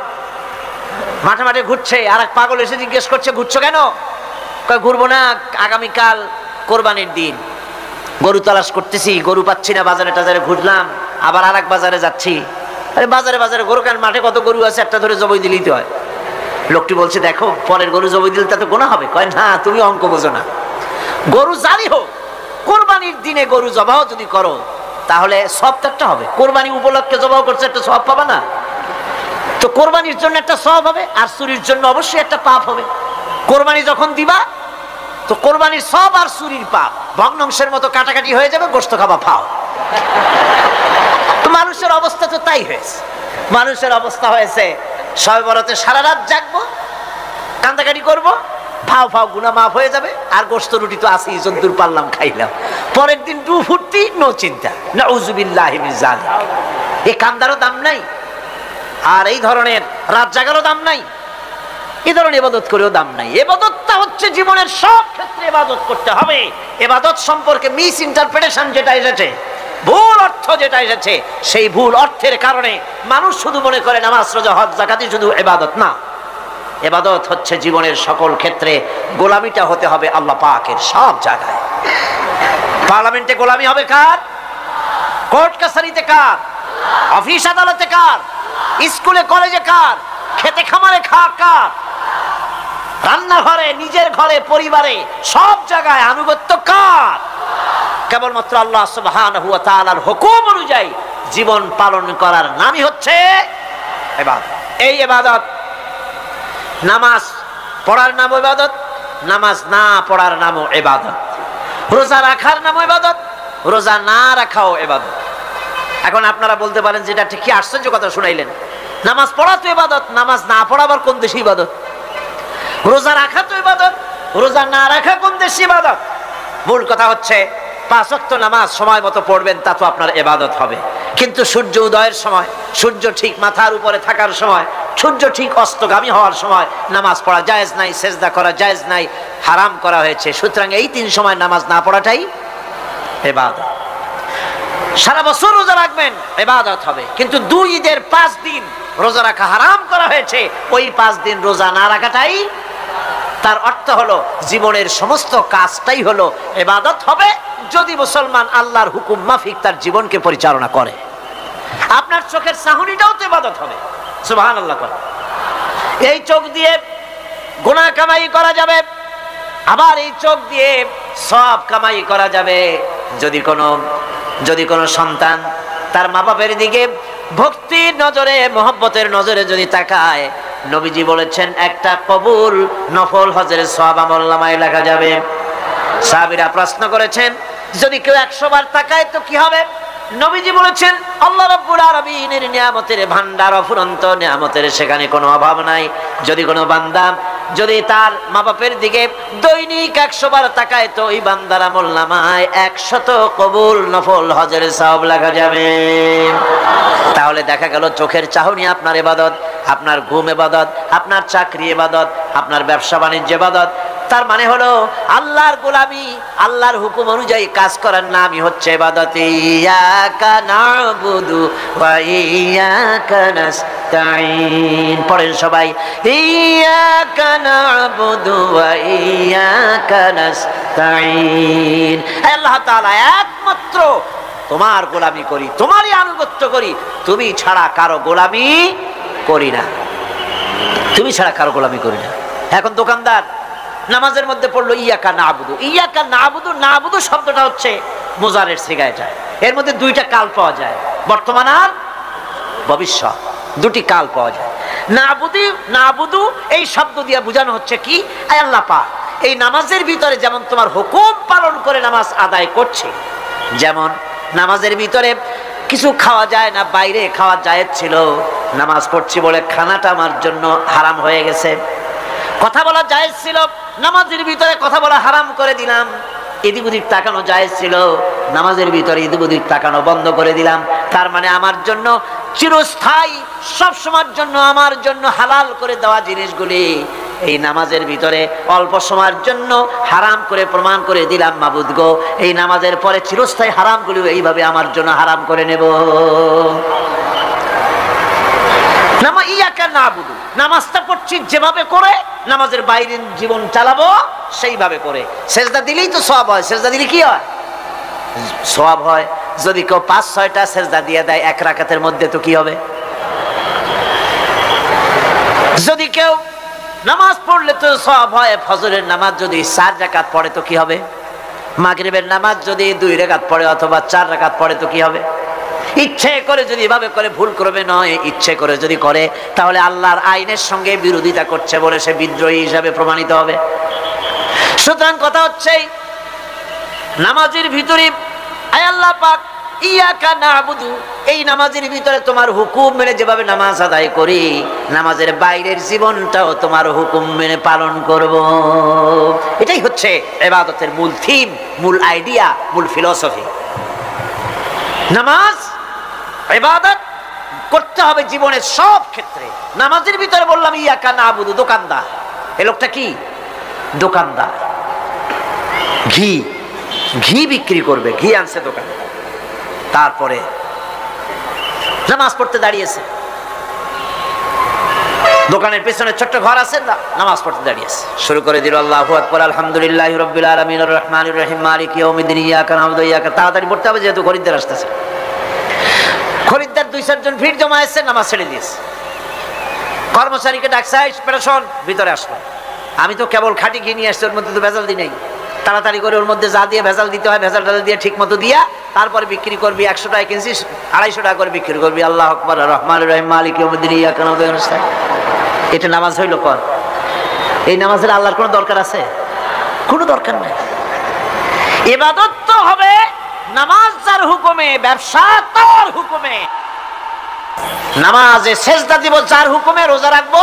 মাঠে মাঠে ঘুরছে, আর এক পাগল এসে জিজ্ঞেস করছে ঘুরছো কেন? ঘুরবো না, আগামীকাল কোরবানির দিন, গরু তালাশ করতেছি, গরু পাচ্ছি না, বাজারে টাজারে ঘুরলাম, আবার আর এক বাজারে যাচ্ছি। আরে বাজারে বাজারে গরু কেন? মাঠে কত গরু আছে, একটা ধরে জবাই দিলেই তো হয়। লোকটি বলছে দেখো পরের গরু জবাই দিলে তা তো গোনা হবে। কয় না, তুমি অঙ্ক বোঝো না। গরু জারি হোক, কোরবানির দিনে গরু জবাহ যদি করো তাহলে সওয়াব তো একটা হবে। কোরবানি উপলক্ষে জবাহ করছে, একটা সওয়াব পাবা না? তো কোরবানির জন্য একটা সওয়াব হবে, আর চুরির জন্য অবশ্যই একটা পাপ হবে। কোরবানি যখন দিবা তো কোরবানির সওয়াব আর চুরির পাপ ভগ্নাংশের মতো কাটাকাটি হয়ে যাবে, গোশত খাবা ফাও। তো মানুষের অবস্থা তো তাই হয়েছে। মানুষের অবস্থা হয়েছে শবে বরাতে সারা রাত জাগবো, কান্দাকাটি করবো, ফাও ফাও গুনাহ মাফ হয়ে যাবে, আর গোশত রুটি তো আছেই, যদ্দূর পারলাম খাইলাম। পরের দিন টু ফুর্তি, নো চিন্তা। নাউযুবিল্লাহি মিন যালিক। এই কান্দারও দাম নাই, আর এই ধরনের রাত জাগারও দাম নাই, এই ধরনের ইবাদত করেও দাম নাই। ইবাদতটা হচ্ছে জীবনের সব ক্ষেত্রে ইবাদত করতে হবে। ইবাদত সম্পর্কে মিস ইন্টারপ্রিটেশন যেটা এসেছে, ভুল অর্থ যেটা এসেছে, সেই ভুল অর্থের কারণে মানুষ শুধু মনে করে নামাজ রোজা হজ যাকাতই শুধু ইবাদত না। ইবাদত হচ্ছে জীবনের সকল ক্ষেত্রে গোলামিটা হতে হবে আল্লাহ পাকের সব জায়গায়। পার্লামেন্টে গোলামি হবে কার? কোর্ট কাছারিতে কার? অফিস আদালতে কার? স্কুলে কলেজে কার? খেতে খামারে কার? রান্নাঘরে, নিজের ঘরে, পরিবারে, সব জায়গায় আনুগত্য কার? কেবলমাত্র আল্লাহ সুবহানাহু ওয়া তাআলার হুকুম অনুযায়ী জীবন পালন করার নামই হচ্ছে ইবাদত। এই ইবাদত, নামাজ পড়ার নামও ইবাদত, নামাজ না পড়ার নামও ইবাদত। রোজা রাখার নামও ইবাদত, রোজা না রাখাও ইবাদত। এখন আপনারা বলতে পারেন যে এটা ঠিক কি আশ্চর্য কথা শুনাইলেন, নামাজ পড়া তো ইবাদত, নামাজ না পড়া আবার কোন দেশে ইবাদত? রোজা রাখা তো ইবাদত, রোজা না রাখা কোন দেশে ইবাদত? মূল কথা হচ্ছে 5 ওয়াক্ত নামাজ সময় মতো পড়বেন, তা তো আপনার ইবাদত হবে। কিন্তু সূর্য উদয়ের সময়, সূর্য ঠিক মাথার উপরে থাকার সময়, সূর্য ঠিক অস্তগামী হওয়ার সময় নামাজ পড়া জায়েজ নাই, সেজদা করা জায়েজ নাই, হারাম করা হয়েছে। সুতরাং এই 3 সময় নামাজ না পড়াটাই ইবাদত। সারা বছর রোজা রাখবেন, ইবাদত হবে। কিন্তু 2 ঈদের 5 দিন রোজা রাখা হারাম করা হয়েছে, ওই 5 দিন রোজা না রাখাটাই, তার অর্থ হলো জীবনের সমস্ত কাজটাই হলো ইবাদত হবে, যদি মুসলমান আল্লাহর হুকুম মাফিক তার জীবনকে পরিচালনা করে। আপনার চোখের চাহনিটাও তো ইবাদত হবে, সুবহানাল্লাহ। এই চোখ দিয়ে গুনাহ কামাই করা যাবে, আবার এই চোখ দিয়ে সওয়াব কামাই করা যাবে। যদি কোনো সন্তান তার মা বাপের দিকে ভক্তির নজরে, মহব্বতের নজরে যদি তাকায়, নবীজি বলেছেন একটা কবুল নফল হজের সওয়াব আমলনামায় লেখা যাবে। সাহাবীরা প্রশ্ন করেছেন, যদি কেউ 100 বার তাকায় তো কি হবে? নবীজি বলেছেন, আল্লাহ রাব্বুল আলামিনের নিয়ামতের ভান্ডার, অফুরন্ত নিয়ামতের সেখানে কোনো অভাব নাই। যদি কোনো বান্দা যদি তার মা বাপের দিকে দৈনিক 100 বার তাকায় তো ওই বান্দার আমলনামায় 100 কবুল নফল হজের সওয়াব লেখা যাবে। তাহলে দেখা গেল চোখের চাহনি আপনার ইবাদত, আপনার ঘুম ইবাদত, আপনার চাকরি ইবাদত, আপনার ব্যবসা বাণিজ্য ইবাদত। তার মানে হলো আল্লাহর গোলামি, আল্লাহর হুকুম অনুযায়ী কাজ করার নামই হচ্ছে ইবাদত। ইয়াকা নাবুদু ওয়া ইয়াকা নাস্তাঈন। পড়েন সবাই, ইয়াকা নাবুদু ওয়া ইয়াকা নাস্তাঈন। আল্লাহ তাআলা একমাত্র তোমার গোলামি করি, তোমারই আনুগত্য করি, তুমি ছাড়া কারো গোলামি করি না, তুমি ছাড়া কারো গোলামি করি না। এখন দোকানদার নামাজের মধ্যে পড়লো ইয়াকা নাবুদু। ইয়াকা নাবুদু, নাবুদু শব্দটা হচ্ছে মুজারের সিগা। এর মধ্যে 2টা কাল পাওয়া যায়, বর্তমান আর ভবিষ্যৎ, 2টি কাল পাওয়া যায়। নাবুদু এই শব্দ দিয়ে বোঝানো হচ্ছে কি, আল্লাহ পাক এই নামাজের ভিতরে যেমন তোমার হুকুম পালন করে নামাজ আদায় করছে, যেমন নামাজের ভিতরে কিছু খাওয়া যায় না, বাইরে খাওয়া জায়েজ ছিল, নামাজ পড়ছি বলে খানাটা আমার জন্য হারাম হয়ে গেছে। কথা বলা জায়েজ ছিল, নামাজের ভিতরে কথা বলা হারাম করে দিলাম। এদিক ওদিক তাকানো জায়েজ ছিল, নামাজের ভিতরে এদিক ওদিক তাকানো বন্ধ করে দিলাম। তার মানে আমার জন্য চিরস্থায়ী, সব সময়ের জন্য আমার জন্য হালাল করে দেওয়া জিনিসগুলি এই নামাজের ভিতরে অল্প সময়ের জন্য হারাম করে প্রমাণ করে দিলাম। মাবুদ গো, এই নামাজের পরে চিরস্থায়ী হারামগুলি এইভাবে আমার জন্য হারাম করে নেব। নামাজটা পড়ছি যেভাবে করে, নামাজের বাইরে জীবন চালাবো সেইভাবে করে। সেজদা দিলেই তো সওয়াব হয়, সেজদা দিলে কি হয়? সওয়াব হয়। যদি কেউ 5-6টা সেজদা দিয়ে দেয় 1 রাকাতের মধ্যে তো কি হবে? যদি কেউ নামাজ পড়লে তো সওয়াব হয়। ফজরের নামাজ যদি 4 রাকাত পড়ে তো কি হবে? মাগরিবের নামাজ যদি 2 রাকাত পড়ে অথবা 4 রাকাত পড়ে তো কি হবে? ইচ্ছে করে যদি এভাবে করে, ভুল করবে নয়, ইচ্ছে করে যদি করে, তাহলে আল্লাহর আইনের সঙ্গে বিরোধিতা করছে বলে সে বিদ্রোহী হিসাবে প্রমাণিত হবে। সুতরাং কথা হচ্ছে নামাজের ভিতরে আল্লাহ পাক ইয়াকা নাবুদু, এই নামাজের ভিতরে তোমার হুকুম মেনে যেভাবে নামাজ আদায় করি, নামাজের বাইরের জীবনটাও তোমার হুকুম মেনে পালন করব। এটাই হচ্ছে ইবাদতের মূল থিম, মূল আইডিয়া, মূল ফিলসফি। নামাজ ইবাদত করতে হবে জীবনের সব ক্ষেত্রে। নামাজের ভিতরে বললাম ইয়াকা নাবুদু। দোকানদার, এই লোকটা কি? দোকানদার, ঘি বিক্রি করবে, ঘি আনছে দোকানে। তারপরে নামাজ পড়তে দাঁড়িয়েছে, দোকানের পেছনে ছোট্ট ঘর আছে, নামাজ পড়তে দাঁড়িয়েছে, শুরু করে দিল আল্লাহু আকবার, আলহামদুলিল্লাহি রাব্বিল আলামিন, আর রহমানির রহিম, মালিকি ইয়াউমিদ্দিন, ইয়াকা নাবুদু ওয়া ইয়াকা। তাড়াতাড়ি পড়তে হবে যেহেতু খরিদ্দার আসতেছে। খরিদ্দার 2-4 জন ভিড় জমা এসে নামাজ ছেড়ে দিয়েছে। কর্মচারীকে ডাকছে, শোন ভিতরে আসলো, আমি তো কেবল খাঁটি ঘি নিয়ে আসছি, ওর মধ্যে তো ভেজাল দিই নাই। তাড়াতাড়ি করে ওর মধ্যে যা দিয়ে ভেজাল দিতে হয় ভেজাল টাজাল দিয়ে ঠিক মতো দিয়া তারপরে বিক্রি করবি। 100 টাকা কিনছিস, 250 টাকা করে বিক্রি করবি। আল্লাহু আকবার, রহমানির রহিম, মালিকি ইয়াউমিদ্দিন, ইয়াকা নাবুদু ওয়া ইয়াকা। এটা নামাজ হইল? কর এই নামাজের আল্লাহর কোনো দরকার আছে? কোনো দরকার নাই। ইবাদত তো হবে নামাজ যার হুকুমে, ব্যবসা তার হুকুমে। নামাজে সেজদা দিব যার হুকুমে, রোজা রাখবো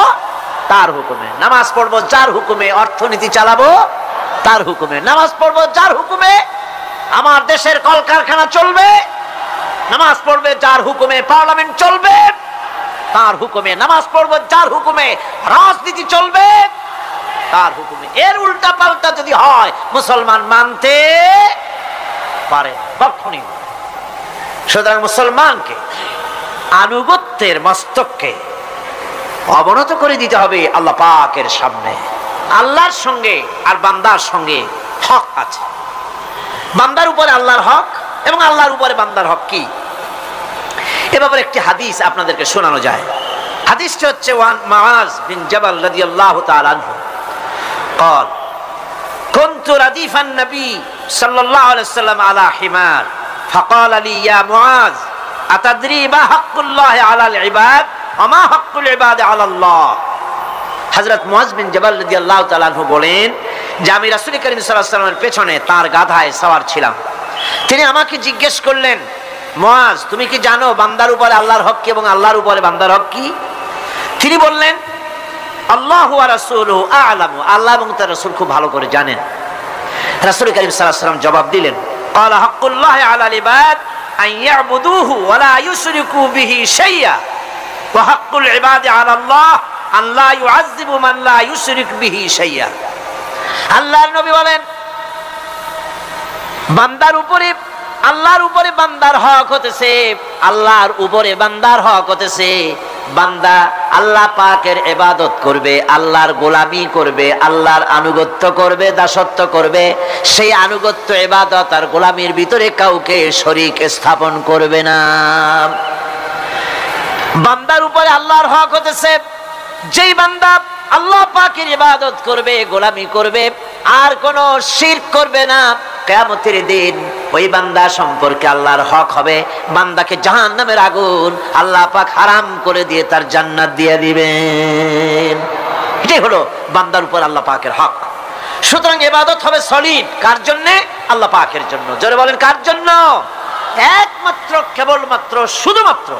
তার হুকুমে, নামাজ পড়বো যার হুকুমে, অর্থনীতি চালাবো তার হুকুমে, নামাজ পড়বো যার হুকুমে আমার দেশের কলকারখানা চলবে, নামাজ পড়বে যার হুকুমে পার্লামেন্ট চলবে তার হুকুমে, নামাজ পড়বো যার হুকুমে রাজনীতি চলবে তার হুকুমে। এর উল্টা পাল্টা যদি হয় মুসলমান মানতে পারে কখনই। সুতরাং মুসলমানকে আনুগত্যের মস্তককে অবনত করে দিতে হবে আল্লাহ পাকের সামনে। আল্লাহর সঙ্গে আর বান্দার সঙ্গে হক আছে, বান্দার উপরে আল্লাহর হক এবং আল্লাহর উপরে বান্দার হক কি, এ ব্যাপারে একটি হাদিস আপনাদেরকে শোনানো যায়। হাদিসটি হচ্ছে ওয়ান মুআজ বিন জাবাল রাদিয়াল্লাহু তাআলা আনহু قال كنت رديف النبي صلى الله عليه وسلم على حمار فقال لي يا معاذ أتدري ما حق الله على العباد وما حق العباد على الله। হযরত মুআজ বিন জাবাল রাদিয়াল্লাহু তাআলা আনহু বলেন যে আমি রাসূল করিম সাল্লাল্লাহু আলাইহি ওয়াসাল্লামের পেছনে তার গাধায় সওয়ার ছিলাম। তিনি আমাকে জিজ্ঞেস করলেন, মুআজ তুমি কি জানো বান্দার উপরে আল্লাহর হক কি এবং আল্লাহর উপরে বান্দার হক কি? তিনি বললেন, আল্লাহু ওয়া রাসূলুহু আ'লামু, আল্লাহ এবং তার রাসূল খুব ভালো করে জানেন। রাসূল করিম সাল্লাল্লাহু আলাইহি ওয়াসাল্লাম জবাব দিলেন, ক্বালা হাক্কুল্লাহি আলাল ইবাদ আন ইয়াবুদুহু ওয়া লা ইউশরিকু বিহি শাইআ ওয়া হাক্কুল ইবাদি আলাল্লাহ আন লা ইউআযযিবু মান লা ইউশরিক বিহি শাইআ। আল্লাহর নবী বলেন, বান্দার উপরে আল্লাহর উপরে বান্দার হক হতেছে, আল্লাহর উপরে বান্দার হক হতেছে বান্দা আল্লাহ পাকের ইবাদত করবে, আল্লাহর গোলামি করবে, আল্লাহর আনুগত্য করবে, দাসত্ব করবে। সেই আনুগত্য ইবাদত আর গোলামির ভিতরে কাউকে শরীক স্থাপন করবে না। বান্দার উপরে আল্লাহর হক হতেছে যেই বান্দা আল্লাহ পাকের ইবাদত করবে, গোলামি করবে, আর কোনো শিরক করবে না, কিয়ামতের দিন ওই বান্দা সম্পর্কে আল্লাহর হক হবে বান্দাকে জাহান্নামের আগুন আল্লাহ পাক হারাম করে দিয়ে তার জান্নাত দিয়ে দিবেন। এটাই হলো বান্দার উপর আল্লাহ পাকের হক। সুতরাং ইবাদত হবে সলিড কার জন্য? আল্লাহ পাকের জন্য। জোরে বলেন কার জন্য? একমাত্র কেবলমাত্র শুধুমাত্র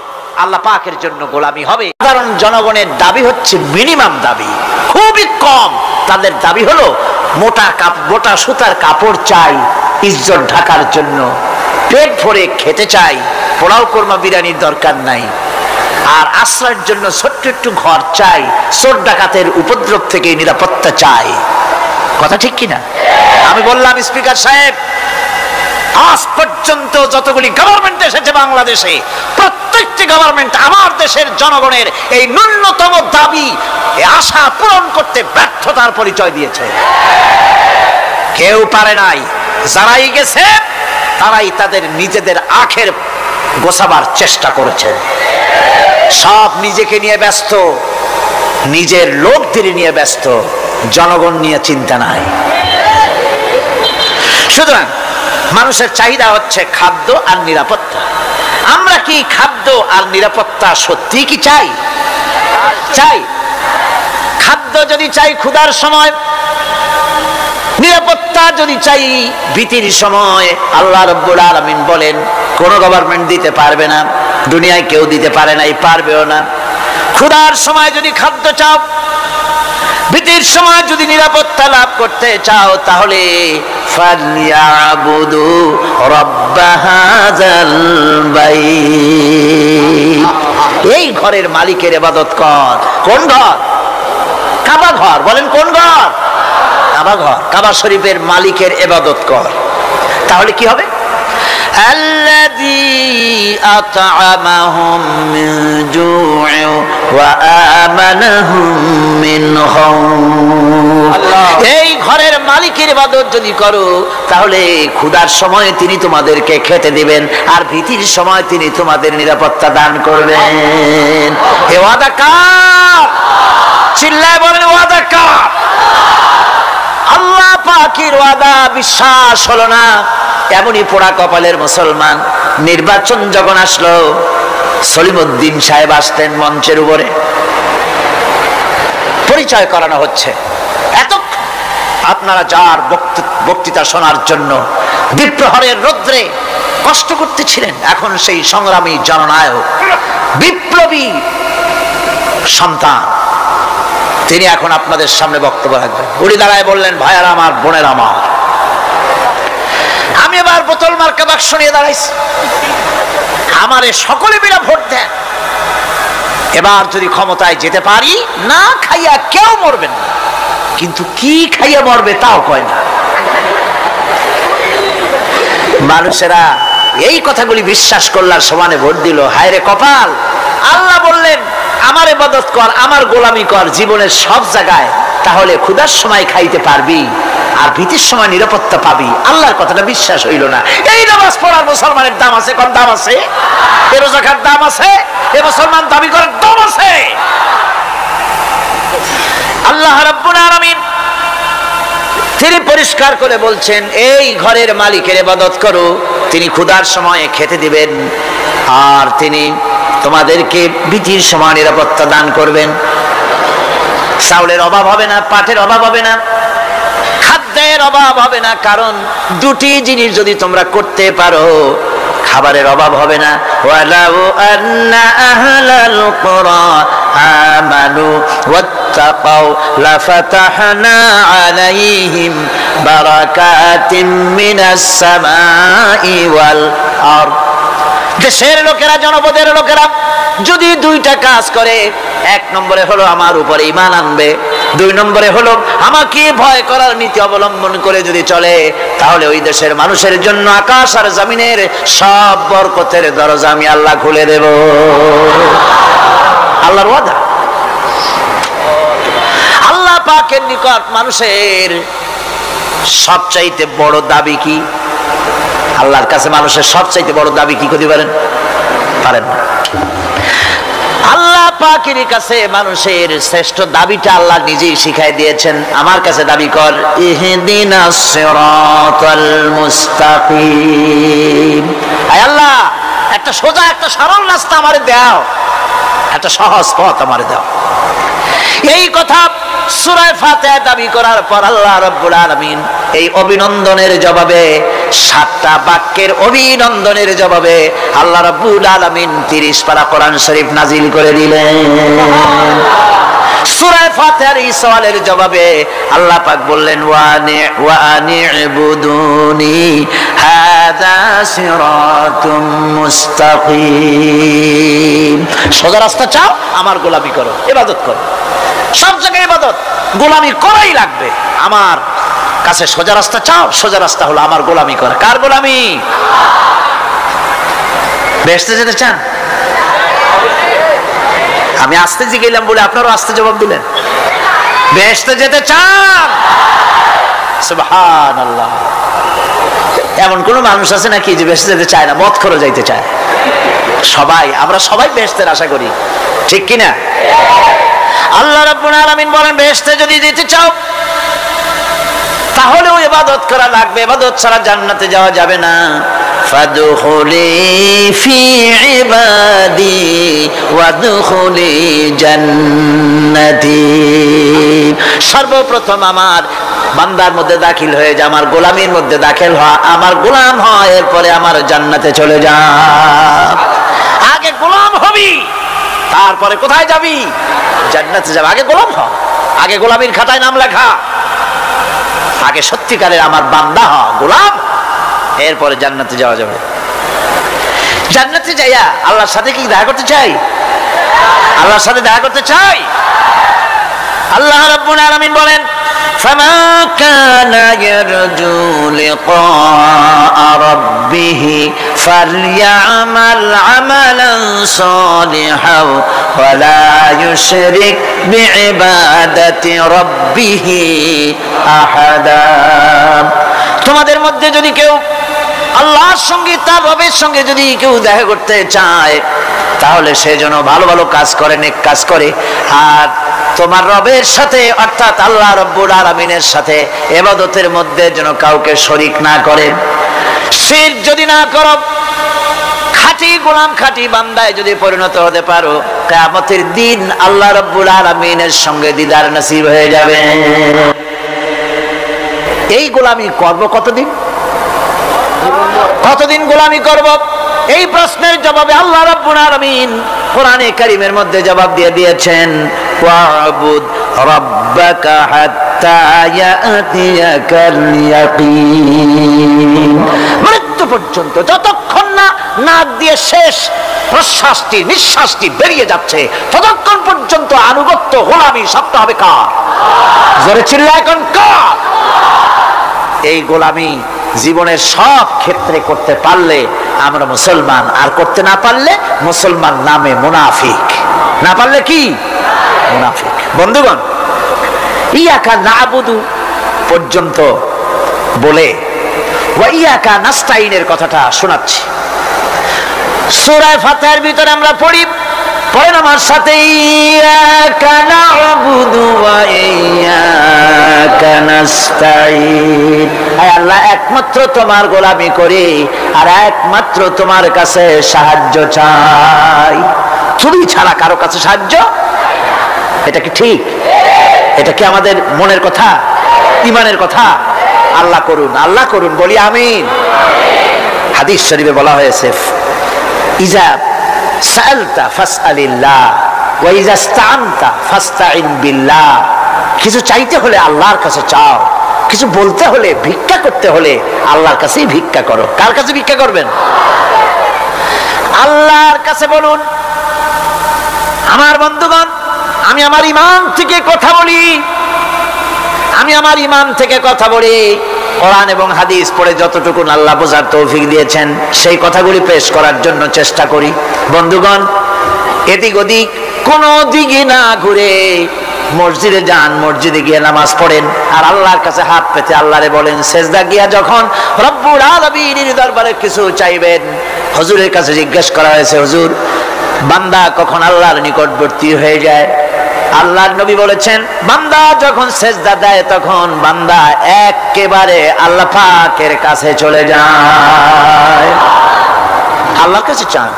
আল্লাহ পাকের জন্য গোলামি হবে। সাধারণ জনগণের দাবি হচ্ছে মিনিমাম দাবি, খুবই কম। তাদের দাবি হলো মোটা সুতার কাপড় চাই ইজ্জত ঢাকার জন্য, পেট ভরে খেতে চাই, পোলাও কোরমা বিরিয়ানির দরকার নাই, আর আশ্রয়ের জন্য ছোট্ট একটু ঘর চাই, চোর ডাকাতের উপদ্রব থেকে নিরাপত্তা চাই। কথা ঠিক কিনা? আমি বললাম স্পিকার সাহেব, আজ পর্যন্ত যতগুলি গভর্নমেন্ট এসেছে বাংলাদেশে, প্রত্যেকটি গভর্নমেন্ট আমার দেশের জনগণের এই ন্যূনতম দাবি আশা পূরণ করতে ব্যর্থতার পরিচয় দিয়েছে। কেউ পারে নাই। যারাই গেছে তারাই তাদের নিজেদের আখের গোছাবার চেষ্টা করেছে। সব নিজেকে নিয়ে ব্যস্ত, নিজের লোকদের নিয়ে ব্যস্ত, জনগণ নিয়ে চিন্তা নাই। সুতরাং মানুষের চাহিদা হচ্ছে খাদ্য আর নিরাপত্তা। আমরা কি খাদ্য আর নিরাপত্তা সত্যি কি চাই? চাই। খাদ্য যদি চাই ক্ষুধার সময়, নিরাপত্তা যদি চাই ভীতির সময়, আল্লাহ রাব্বুল আলামিন বলেন কোন গভর্নমেন্ট দিতে পারবে না, দুনিয়ায় কেউ দিতে পারে নাই, পারবেও না। ক্ষুধার সময় যদি খাদ্য চাও, ভীতির সময় যদি নিরাপত্তা লাভ করতে চাও, তাহলে ফালইয়াবুদু রাব্ব হাযাল বাইত, এই ঘরের মালিকের ইবাদত কর। কোন ঘর? কাবা ঘর। বলেন কোন ঘর? কাবা ঘর। কাবা শরীফের মালিকের ইবাদত কর। তাহলে কি হবে? আল্লাযী আত'আমাহুম মিন জু'ইন ওয়া আমানাহুম মিন খাউফ। এই ঘরের মালিকের ইবাদত যদি করো, তাহলে ক্ষুধার সময় তিনি তোমাদেরকে খেতে দিবেন, আর ভীতির সময় তিনি তোমাদের নিরাপত্তা দান করবেন। এ ওয়াদা কার? চিল্লায় বলেন ওয়াদা কার? আল্লাহ পাকের ওয়াদা বিশ্বাস হলো না, এমনই পোড়া কপালের মুসলমান। নির্বাচন যখন আসলো, সলিমউদ্দিন সাহেব আসতেন মঞ্চের উপরে, পরিচয় করানো হচ্ছে। এত আপনারা যার বক্তৃতা শোনার জন্য দ্বীপ্রহরের রৌদ্রে কষ্ট করতেছিলেন, এখন সেই সংগ্রামী জননায়ক, বিপ্লবী সন্তান, তিনি এখন আপনাদের সামনে বক্তব্য রাখবেন। উনি দাঁড়ায় বললেন, ভাইয়ারা আমার, বোনের আমার, আমি এবার বোতল মার্কা বাক্স নিয়ে দাঁড়াইছি, আমারে সকলে মিলে ভোট দেন। এবার যদি ক্ষমতায় যেতে পারি, না খাইয়া কেউ মরবেন না, কিন্তু কি খাইয়া মরবে তাও কয় না। মানুষেরা এই কথাগুলি বিশ্বাস করলার সমানে ভোট দিল। হায় রে কপাল! আল্লাহ বললেন আমার ইবাদত কর, আমার গোলামি কর জীবনের সব জায়গায়, তাহলে ক্ষুধার সময় খাইতে পারবি আর ভীতির সময় নিরাপত্তা পাবি। আল্লাহর কথাটা বিশ্বাস হইল না। এই নামাজ পড়ার মুসলমানের দাম আছে, কম দাম আছে? এ রোজা খাওয়ার দাম আছে? এ মুসলমান দাবি করার দাম আছে? আল্লাহ রাব্বুল আলামিন তিনি পরিষ্কার করে বলছেন এই ঘরের মালিকের ইবাদত করো, তিনি ক্ষুধার সময়ে খেতে দিবেন আর তিনি তোমাদেরকে ভীতির সময় নিরাপত্তা দান করবেন। চাউলের অভাব হবে না, পাটের অভাব হবে না, খাদ্যের অভাব হবে না, কারণ দুটি জিনিস যদি তোমরা করতে পারো খাবারের অভাব হবে না। ওয়ালাউ আন্না আহলাল কুরা আমানু ওয়াত্তাকাউ লাফাতাহনা আলাইহিম বারাকাতিম মিনাস সামাই ওয়াল আরদ। দেশের লোকেরা, জনপদের লোকেরা যদি দুইটা কাজ করে, এক নম্বরে হলো আমার উপরে ঈমান আনবে, দুই নম্বরে হলো আমাকে ভয় করার নীতি অবলম্বন করে যদি চলে, তাহলে ওই দেশের মানুষের জন্য আকাশ আর জমিনের সব বরকতের দরজা আমি আল্লাহ খুলে দেব। আল্লাহর ওয়াদা। আল্লাহ পাকের নিকট মানুষের সবচাইতে বড় দাবি কি? আল্লাহর কাছে মানুষের সবচাইতে বড় দাবি কি করতে পারেন? পারেন না। আল্লাহ পাকের কাছে মানুষের শ্রেষ্ঠ দাবিটা আল্লাহ নিজেই শিখাই দিয়েছেন। আমার কাছে দাবি কর, ইহদিনাস সিরাতাল মুস্তাকিম। আয় আল্লাহ, একটা সোজা, একটা সরল রাস্তা আমারে দাও, একটা সহজ পথ আমারে দাও। এই কথা সূরা ফাতিহা দাবি করার পর আল্লাহ রাব্বুল আলামিন এই অভিনন্দনের জবাবে, 7টা বাক্যের অভিনন্দনের জবাবে আল্লাহ রাব্বুল আলামিন 30 পারা কোরআন শরীফ নাজিল করে দিলেন। সূরা ফাতিহার এই সওয়ালের জবাবে আল্লাহ পাক বললেন ওয়া আনি'বুদুনি হাযা সিরাতুম মুস্তাকিম। সোজা রাস্তা চাও, আমার গোলামি করো, ইবাদত করো। সব জায়গায় ইবাদত, গোলামি করাই লাগবে। আমার কাছে সোজা রাস্তা চাও, সোজা রাস্তা হলো আমার গোলামি করা। কার গোলামি? বেহেশতে যেতে চান? আমি আস্তে জিগাইলাম বলে আপনারাও আস্তে জবাব দিলেন। বেহেশতে যেতে চান? সুবহানাল্লাহ। এমন কোন মানুষ আছে নাকি যে বেহেশতে যেতে চায় না? মদ করে যাইতে চায়। সবাই, আমরা সবাই বেহেশতের আশা করি, ঠিক কিনা? আল্লাহ রাব্বুল আলামিন বলেন বেহেশতে যদি যেতে চাও তাহলে ওই ইবাদত করা লাগবে, ইবাদত ছাড়া জান্নাতে যাওয়া যাবে না। ফাদখুলি ফি ইবাদি ওয়াদখুলি জান্নাতি। সর্বপ্রথম আমার বান্দার মধ্যে দাখিল হয়ে যা, আমার গোলামির মধ্যে দাখিল হ, আমার গোলাম হয়, এরপরে আমার জান্নাতে চলে যা। আগে গোলাম হবি, তারপরে কোথায় যাবি? জান্নাতে যাবে। আগে গোলাম হ, আগে গোলামির খাতায় নাম লেখা, আগে সত্যিকারের আমার বান্দা হ, গোলাম, এরপরে জান্নাতে যাওয়া যাবে। জান্নাতে যাইয়া আল্লাহর সাথে কি দেখা করতে চাই? আল্লাহর সাথে দেখা করতে চাই। আল্লাহ রাব্বুল আলামিন বলেন ফামা কানা ইয়ারজু লিকা রাব্বিহি ফালইআমাল আমালান সালিহান ওয়া লা ইউশরিক বিইবাদাতি রাব্বিহি আহাদা। তোমাদের মধ্যে যদি কেউ আল্লাহর সঙ্গে, তার রবের সঙ্গে যদি কেউ দেখা করতে চায়, তাহলে সে যেন ভালো ভালো কাজ করে, নেক কাজ করে, আর তোমার রবের সাথে অর্থাৎ আল্লাহ রাব্বুল আলামিনের সাথে ইবাদতের মধ্যে যেন কাউকে শরীক না করে। শিরক যদি না করো, খাঁটি গোলাম, খাঁটি বান্দায় যদি পরিণত হতে পারো, কিয়ামতের দিন আল্লাহ রাব্বুল আলামিনের সঙ্গে দিদার নসিব হয়ে যাবে। এই গোলামি করব কতদিন? কতদিন গোলামি করব? এই প্রশ্নের জবাবে আল্লাহ রাব্বুল আলামিন কোরআনে কারীমের মধ্যে জবাব দিয়ে দিয়েছেন, ওয়া'বুদ রাব্বাকা হাত্তা ইয়াতিয়াকাল ইয়াকিন। মৃত্যু পর্যন্ত, যতক্ষণ না নাক দিয়ে শেষ প্রশ্বাসটি, নিঃশ্বাসটি বেরিয়ে যাচ্ছে, ততক্ষণ পর্যন্ত আনুগত্য, গোলামি সবটা হবে কার? জোরে চিল্লায় এখন কার? এই গোলামি জীবনের সব ক্ষেত্রে করতে পারলে আমরা মুসলমান, আর করতে না পারলে মুসলমান নামে মুনাফিক। না পারলে কি মুনাফিক। বন্ধুগণ, ইয়াকা নাবুদু পর্যন্ত বলে ওয়া ইয়াকা নাস্তাইনের কথাটা শোনাচ্ছি। সূরা ফাতিহার ভিতরে আমরা পড়ি, পড়েন আমার সাথে, ইয়াকা নাবুদু ওয়া ইয়াকা নাস্তাইন। আয় আল্লাহ, একমাত্র তোমার গোলামি করি আর একমাত্র তোমার কাছে সাহায্য চাই, তুমি ছাড়া কারো কাছে সাহায্য। এটা কি ঠিক? এটা কি আমাদের মনের কথা, ঈমানের কথা? আল্লাহ করুন, আল্লাহ করুন, বলি আমিন। হাদিস শরীফে বলা হয়েছে, ইজা সাআলতা ফাসআলিল্লাহ ওয়া ইজা ইসতাআনতা ফাসতাইন বিল্লাহ। কিছু চাইতে হলে আল্লাহর কাছে চাও, কিছু বলতে হলে, ভিক্ষা করতে হলে আল্লাহর কাছেই ভিক্ষা করো। কার কাছে ভিক্ষা করবেন? আল্লাহর কাছে বলুন। আমার বন্ধুগণ, আমি আমার ঈমান থেকে কথা বলি, আমি আমার ঈমান থেকে কথা বলি। কোরআন এবং হাদিস পড়ে যতটুকু আল্লাহ বোঝার তৌফিক দিয়েছেন সেই কথাগুলি পেশ করার জন্য চেষ্টা করি। বন্ধুগণ, এদিক ওদিক কোনো দিকে না ঘুরে মসজিদে যান, মসজিদে গিয়ে নামাজ পড়েন আর আল্লাহর কাছে হাত পেতে আল্লাহরে বলেন। সেজদা গিয়া যখন রব্বুল আলামিনের দরবারে কিছু চাইবেন, হুজুরের কাছে জিজ্ঞেস করা হয়েছে, হুজুর, বান্দা কখন আল্লাহর নিকটবর্তী হয়ে যায়? আল্লাহর নবী বলেছেন, বান্দা যখন সেজদা দেয় তখন বান্দা একেবারে আল্লাহ পাকের কাছে চলে যায়। আল্লাহর কাছে চান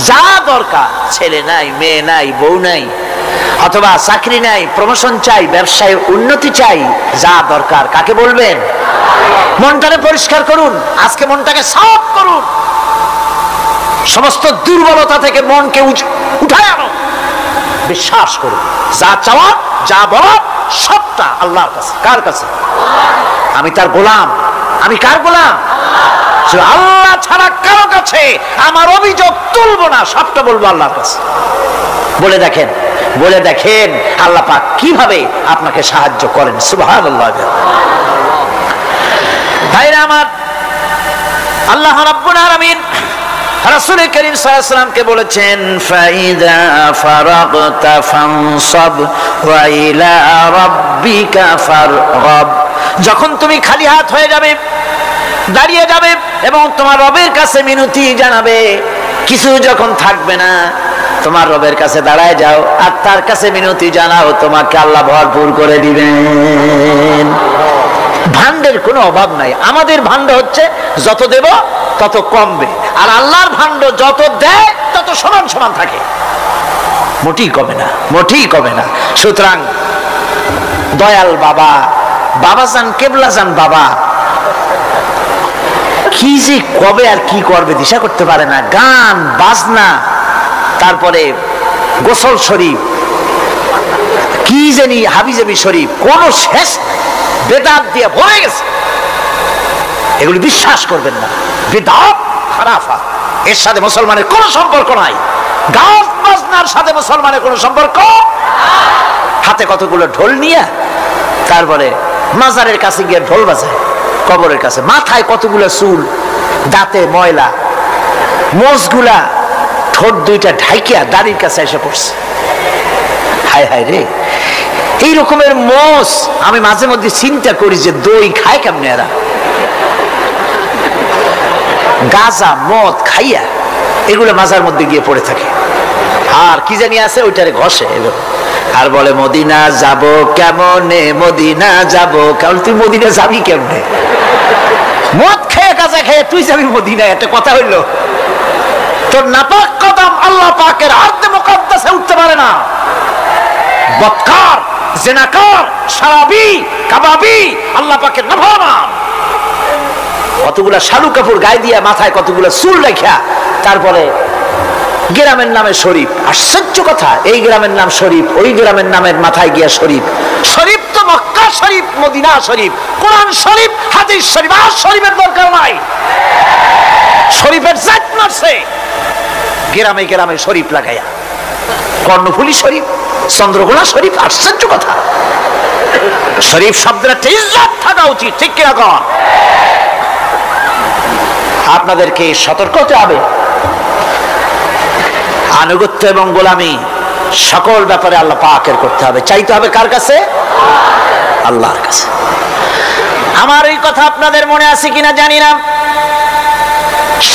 যা দরকার, ছেলে নাই, মেয়ে নাই, বউ নাই, অথবা চাকরি নাই, প্রমোশন চাই, ব্যবসায় উন্নতি চাই, যা দরকার কাকে বলবেন? মনটাকে পরিষ্কার করুন, আজকে মনটাকে সাফ করুন, সমস্ত দুর্বলতা থেকে মনকে উঠায় আনো, বিশ্বাস করুন যা চাওয়া, যা বলা সবটা আল্লাহর কাছে। কার কাছে? আমি তার গোলাম। আমি কার গোলাম? আল্লাহ ছাড়া কারো কাছে আমার অভিযোগ তুলবো না, সবটা বলবো আল্লাহর কাছে। বলে দেখেন, বলে দেখেন আল্লাহ পাক কিভাবে আপনাকে সাহায্য করেন। সুবহানাল্লাহ। ভাইরা আমার, আল্লাহ রাব্বুল আলামিন রাসূল করিম সাল্লাল্লাহু আলাইহি ওয়াসাল্লামকে বলেছেন, ফাইদা ফারাগতা ফানসাব ওয়া ইলা রাব্বিকা ফারগাব। যখন তুমি খালি হাত হয়ে যাবে, দাঁড়িয়ে যাবে এবং তোমার রবের কাছে মিনতি জানাবে, কিছু যখন থাকবে না, তোমার রবের কাছে দাঁড়ায় যাও আর তার কাছে মিনতি জানাও, তোমাকে আল্লাহ ভরপুর করে দিবেন। ভান্ডের কোনো অভাব নাই। আমাদের ভান্ড হচ্ছে যত দেব তত কমবে, আর আল্লাহর ভান্ড যত দেয় তত সমান সমান থাকে, মোটেই কমে না, মোটেই কমে না। সুতরাং দয়াল বাবা, বাবাজান, কেবলাজান বাবা কি যে কবে আর কি করবে দিশা করতে পারে না। গান বাজনা, তারপরে গোসল শরীফ, কি জানি হাবিজাবি শরীফ, কোন শেষ বেদাত দিয়ে ভরে গেছে। এগুলি বিশ্বাস করবেন না, বিদআত খারাফা, এর সাথে মুসলমানের কোনো সম্পর্ক নাই। গান বাজনার সাথে মুসলমানের কোনো সম্পর্ক। হাতে কতগুলো ঢোল নিয়ে তারপরে মাজারের কাছে গিয়ে ঢোল বাজায়, কবরের কাছে, মাথায় কতগুলো চুল, দাঁতে ময়লা, মোষগুলা ঠোঁট দুইটা ঢাইকিয়া দাড়ির কাছে এসে পড়ছে। হায় হায় রে, এই রকমের মোষ আমি মাঝে মধ্যে চিন্তা করি যে দই খায় কেমনে এরা, গাঁজা মদ খাইয়া এগুলো মাজার মধ্যে গিয়ে পড়ে থাকে। আর কি জানি আছে ওইটারে ঘষে এলো আর বলে মদিনা যাব কেমনে, মদিনা যাব কেমন। তুই মদিনা যাবি কেমনে? মদ খেয়ে গাঁজা খেয়ে তুই যাবি মদিনা? একটা কথা হইলো? তোর নাপাক কদম আল্লাহ পাকের আরদে মুকাদ্দাসে উঠতে পারে না। বদকার, জিনাকার, শারাবি, কাবাবি আল্লাহ পাকের নাফরমান। কতগুলা শালু কাপড় গায়ে দিয়া, মাথায় কতগুলা চুল রাখিয়া, তারপরে গ্রামের নামে শরীফ। আশ্চর্য কথা, এই গ্রামের নাম শরীফ, ওই গ্রামের নামের মাথায় গিয়া শরীফ। শরীফ তো মক্কা শরীফ, মদিনা শরীফ, কোরআন শরীফ, হাদিস শরীফ। আর শরীফের দরকার নাই। শরীফের জাত মারছে গ্রামে গ্রামে শরীফ লাগাইয়া, কর্ণফুলী শরীফ, চন্দ্রকোনা শরীফ। আশ্চর্য কথা, শরীফ শব্দের একটা ইজ্জত থাকা উচিত, ঠিক কিনা কর? আপনাদেরকে সতর্ক হতে হবে। আনুগত্য এবং গোলামি সকল ব্যাপারে আল্লাহ পাকের করতে হবে, চাইতে হবে কার কাছে? আল্লাহর কাছে। আমার এই কথা আপনাদের মনে আছে কিনা জানি না,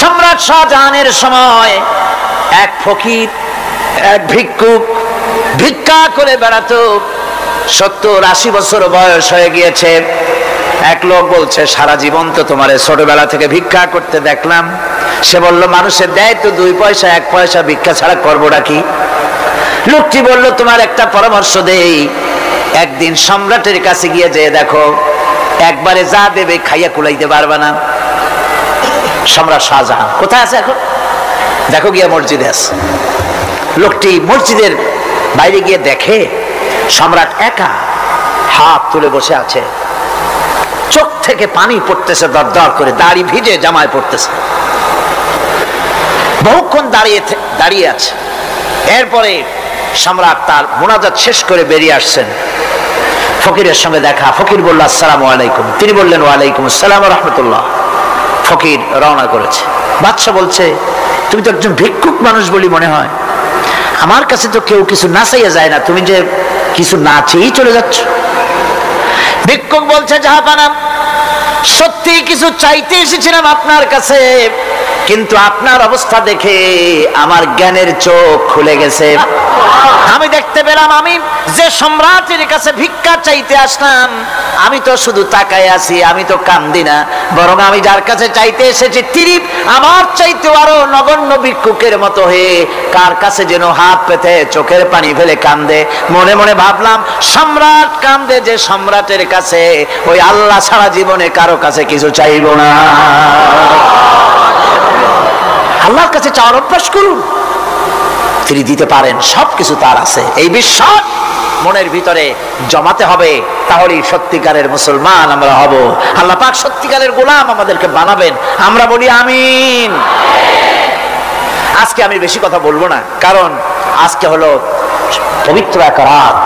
সম্রাট শাহজাহানের সময় এক ফকির, এক ভিক্ষুক ভিক্ষা করে বেড়াতো। 70-80 বছর বয়স হয়ে গিয়েছে। এক লোক বলছে, সারা জীবন তো তোমার ছোটবেলা থেকে ভিক্ষা করতে দেখলাম। সে বলল, মানুষের দেয় তো 2 পয়সা 1 পয়সা, ভিক্ষা ছাড়া করবোটা কি? লোকটি বলল, তোমার একটা পরামর্শ দেই, একদিন সম্রাটের কাছে গিয়ে যে দেখো, একবারে যা দেবে খাইয়া কুলাইতে পারবে না। সম্রাট শাহজাহান কোথায় আছে এখন? দেখো গিয়ে মসজিদে আছে। লোকটি মসজিদের বাইরে গিয়ে দেখে সম্রাট একা হাত তুলে বসে আছে, চোখ থেকে পানি পড়তেছে দর দর করে, দাড়ি ভিজে জামায় পড়তেছে, বহুক্ষণ দাঁড়িয়ে আছে। এরপরে সম্রাট তার মুনাজাত শেষ করে বেরিয়ে আসছেন। ফকিরের সঙ্গে দেখা। ফকির বলল, আসসালামু আলাইকুম। তিনি বললেন, ওয়ালাইকুম আসসালাম ওয়া রাহমাতুল্লাহ। ফকির রওনা করেছে। বাদশা বলছে, তুমি তো একজন ভিক্ষুক মানুষ বলি মনে হয়, আমার কাছে তো কেউ কিছু না চাইয়া যায় না, তুমি যে কিছু না চেয়েই চলে যাচ্ছ। ভিক্ষুক বলছে, জাহাপানা, সত্যি কিছু চাইতে এসেছিলাম আপনার কাছে, কিন্তু আপনার অবস্থা দেখে আমার জ্ঞানের চোখ খুলে গেছে। আমি দেখতে পেলাম, আমি যে সম্রাটের কাছে ভিক্ষা চাইতে আসলাম, আমি তো শুধু তাকায় আছি, আমি তো কান্দি না, বরং আমি যার কাছে চাইতে এসেছি তিনি আমার চাইতে আরো নগণ্য ভিক্ষুকের মতো হয়ে কার কাছে যেন হাত পেতে চোখের পানি ফেলে কান্দে। মনে মনে ভাবলাম, সম্রাট কান্দে যে সম্রাটের কাছে, ওই আল্লাহ সারা জীবনে কারো কাছে কিছু চাইব না। আল্লাহর কাছে চাওয়ার অভ্যাস করুন, তিনি দিতে পারেন, সবকিছু তার আছে। এই বিশ্বাস মনের ভিতরে জমাতে হবে, তাহলেই সত্যিকারের মুসলমান আমরা হব। আল্লাহ পাক সত্যিকারের গোলাম আমাদেরকে বানাবেন। আমরা বলি আমিন। আজকে আমি বেশি কথা বলবো না, কারণ আজকে হলো পবিত্র এক রাত।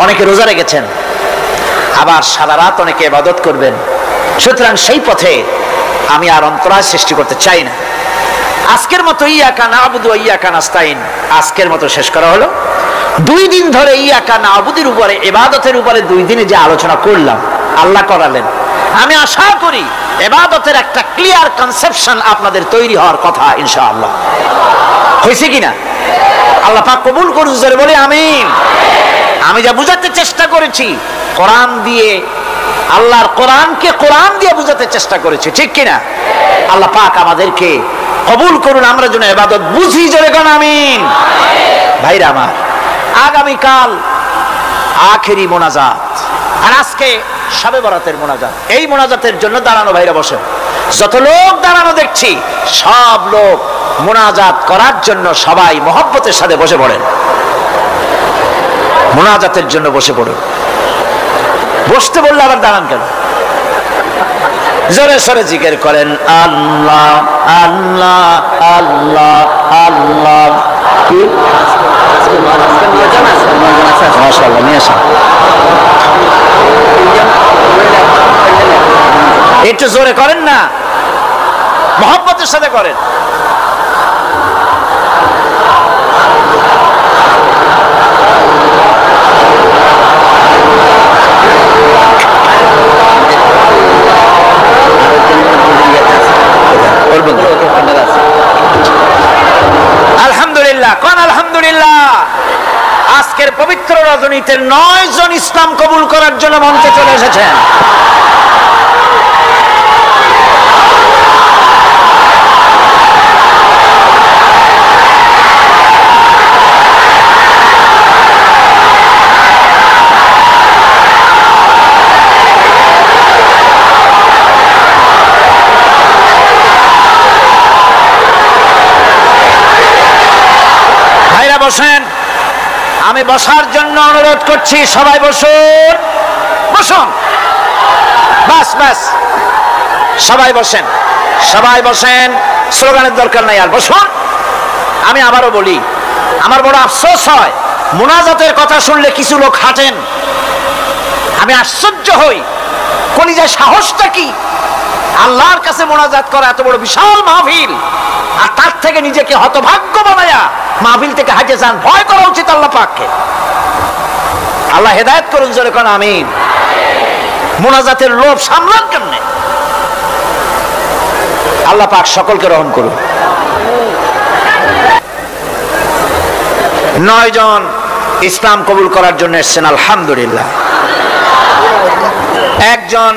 অনেকে রোজা রেখেছেন, আবার সারা রাত অনেকে ইবাদত করবেন। সুতরাং সেই পথে আমি আর অন্তরায় সৃষ্টি করতে চাই না। আজকের মতো ইয়াকা নাবুদু ওয়া ইয়াকা নাস্তাইন আজকের মতো শেষ করা হলো। 2 দিন ধরে ইয়াকা নাবুদের উপরে, ইবাদতের উপরে 2 দিনে যে আলোচনা করলাম, আল্লাহ করালেন। আমি আশা করি ইবাদতের একটা ক্লিয়ার কনসেপশন আপনাদের তৈরি হওয়ার কথা ইনশাআল্লাহ। হয়েছে কিনা? আল্লাহ পাক কবুল করুন, জোরে বলি আমিন। আমি যা বুঝাতে চেষ্টা করেছি কোরআন দিয়ে, আল্লাহর কোরআনকে কোরআন দিয়ে বুঝাতে চেষ্টা করেছি, ঠিক কিনা? আল্লাহ পাক আমাদেরকে কবুল করুন, আমরা যেন ইবাদত বুঝি, জোরে কোন আমিন। ভাইরা আমার, আগামীকাল আখেরি মোনাজাত, আর আজকে শবে বরাতের মোনাজাত। এই মোনাজাতের জন্য দাঁড়ানো ভাইরা বসেন। যত লোক দাঁড়ানো দেখছি, সব লোক মোনাজাত করার জন্য সবাই মহব্বতের সাথে বসে পড়েন, মোনাজাতের জন্য বসে পড়ুন। বসতে বললে আবার দাঁড়ান কেন? জোরে সরে জিকির করেন, আল্লাহ আল্লাহ আল্লাহ আল্লাহ। কি মাশাআল্লাহ, নিয়ে আসেন একটু জোরে করেন না, মহব্বতের সাথে করেন। আলহামদুলিল্লাহ, কোন আলহামদুলিল্লাহ। আজকের পবিত্র রজনীতে 9 জন ইসলাম কবুল করার জন্য মঞ্চে চলে এসেছেন। বসেন, আমি বসার জন্য অনুরোধ করছি, সবাই বসুন, বসুন, বাস বাস, সবাই বসেন, সবাই বসেন, স্লোগানের দরকার নাই, আর বসুন। আমি আবারও বলি, আমার বড় আফসোস হয়, মুনাজাতের কথা শুনলে কিছু লোক হাঁটেন, আমি আশ্চর্য হই, কলিজায় সাহসটা কি? আল্লাহর কাছে মোনাজাত করা এত বড় বিশাল মাহফিল, আর তার থেকে নিজেকে হতভাগ্য বানায়া মাহফিল থেকে হাঁটে যান, ভয় করা উচিত আল্লাহ পাককে। আল্লাহ হেদায়েত করুন, জোরে কোন আমিন। মোনাজাতের লোভ সামলান কেমনে? আল্লাহ পাক সকলকে রহম করুন। 9 জন ইসলাম কবুল করার জন্য এসেছেন, আলহামদুলিল্লাহ। একজন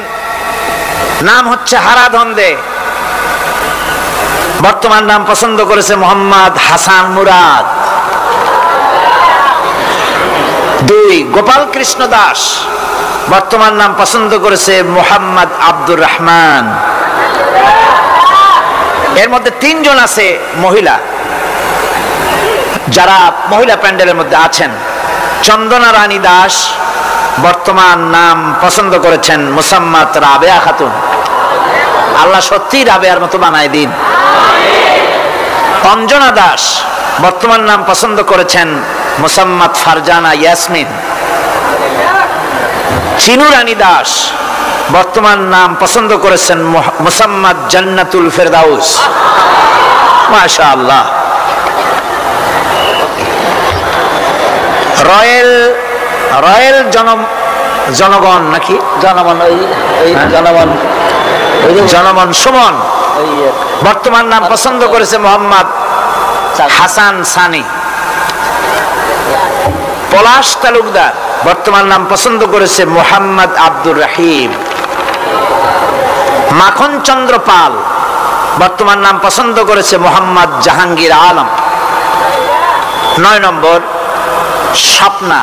নাম হচ্ছে হারাধন্দে, বর্তমান নাম পছন্দ করেছে মোহাম্মদ হাসান মুরাদ। 2 গোপাল কৃষ্ণ দাস, বর্তমান নাম পছন্দ করেছে মোহাম্মদ আব্দুর রহমান। এর মধ্যে 3 জন আছে মহিলা, যারা মহিলা প্যান্ডেলের মধ্যে আছেন। চন্দনা রানী দাস, বর্তমান নাম পছন্দ করেছেন মুসাম্মাত রাবেয়া খাতুন। আল্লাহ সত্যি রাবেয়ার মতো বানায় দিন। অঞ্জনা দাস, বর্তমান নাম পছন্দ করেছেন মুসাম্মাত ফারজানা ইয়াসমিন। চিনু রানী দাস, বর্তমান নাম পছন্দ করেছেন মুসাম্মাত জান্নাতুল ফেরদাউস। মাশাআল্লাহ। রয়েল জনগণ নাকি জনমন সুমন, বর্তমান নাম পছন্দ করেছে মোহাম্মদ হাসান সানি। পলাশ তালুকদার, বর্তমান নাম পছন্দ করেছে মোহাম্মদ আব্দুর রহিম। মাখন চন্দ্র পাল, বর্তমান নাম পছন্দ করেছে মোহাম্মদ জাহাঙ্গীর আলম। 9 নম্বর স্বপ্না,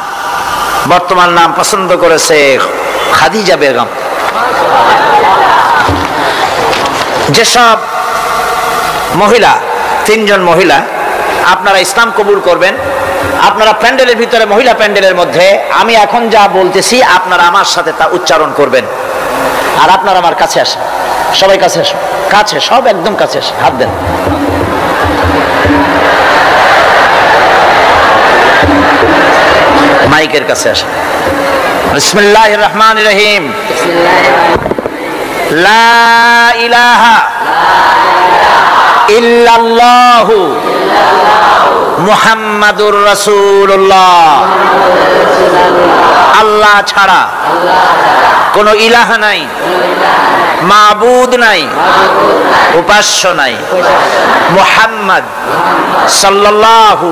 বর্তমান নাম পছন্দ করেছে খাদিজা বেগম। যেসব মহিলা, 3 জন মহিলা আপনারা ইসলাম কবুল করবেন, আপনারা প্যান্ডেলের ভিতরে, মহিলা প্যান্ডেলের মধ্যে আমি এখন যা বলতেছি আপনারা আমার সাথে তা উচ্চারণ করবেন। আর আপনারা আমার কাছে আসেন, সবাই কাছে আসেন, কাছে, সব একদম কাছে আসেন, হাত দেন। মাইকের কাছে আসেন। বিসমিল্লাহির রহমানির রহিম। লা ইলাহা ইল্লাল্লাহু মুহাম্মাদুর রাসূলুল্লাহ। আল্লাহ ছাড়া কোন ইলাহ নাই, মাবুদ নাই, উপাস্য নাই। মুহাম্মদ সাল্লাল্লাহু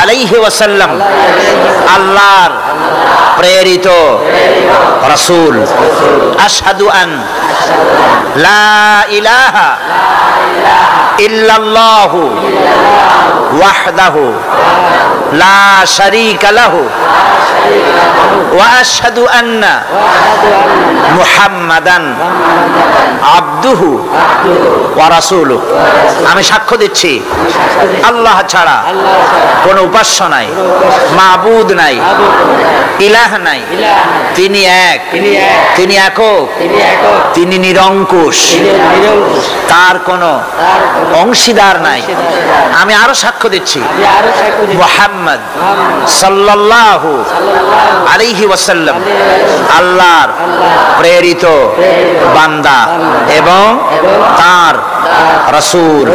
আলাইহি ওয়াসাল্লাম আল্লাহর প্রেরিত রাসূল। আশহাদু আন লা ইলাহা ইল্লাল্লাহু ওয়াহদাহু লা শারীকা লাহু ওয়া আশহাদু আন্না মুহাম্মাদান আবদুহু ওয়া রাসূলুহু। আমি সাক্ষ্য দিচ্ছি আল্লাহ ছাড়া কোন উপাস্য নাই, মাবুদ নাই, ইলাহ নাই। তিনি এক, তিনি একক, তিনি নিরঙ্কুশ, তার কোনো অংশীদার নাই। আমি আরো সাক্ষ্য দিচ্ছি মুহাম্মদ সাল্লাল্লাহু আলাইহি ওয়াসাল্লাম আল্লাহর প্রেরিত বান্দা এবং তার রাসূল।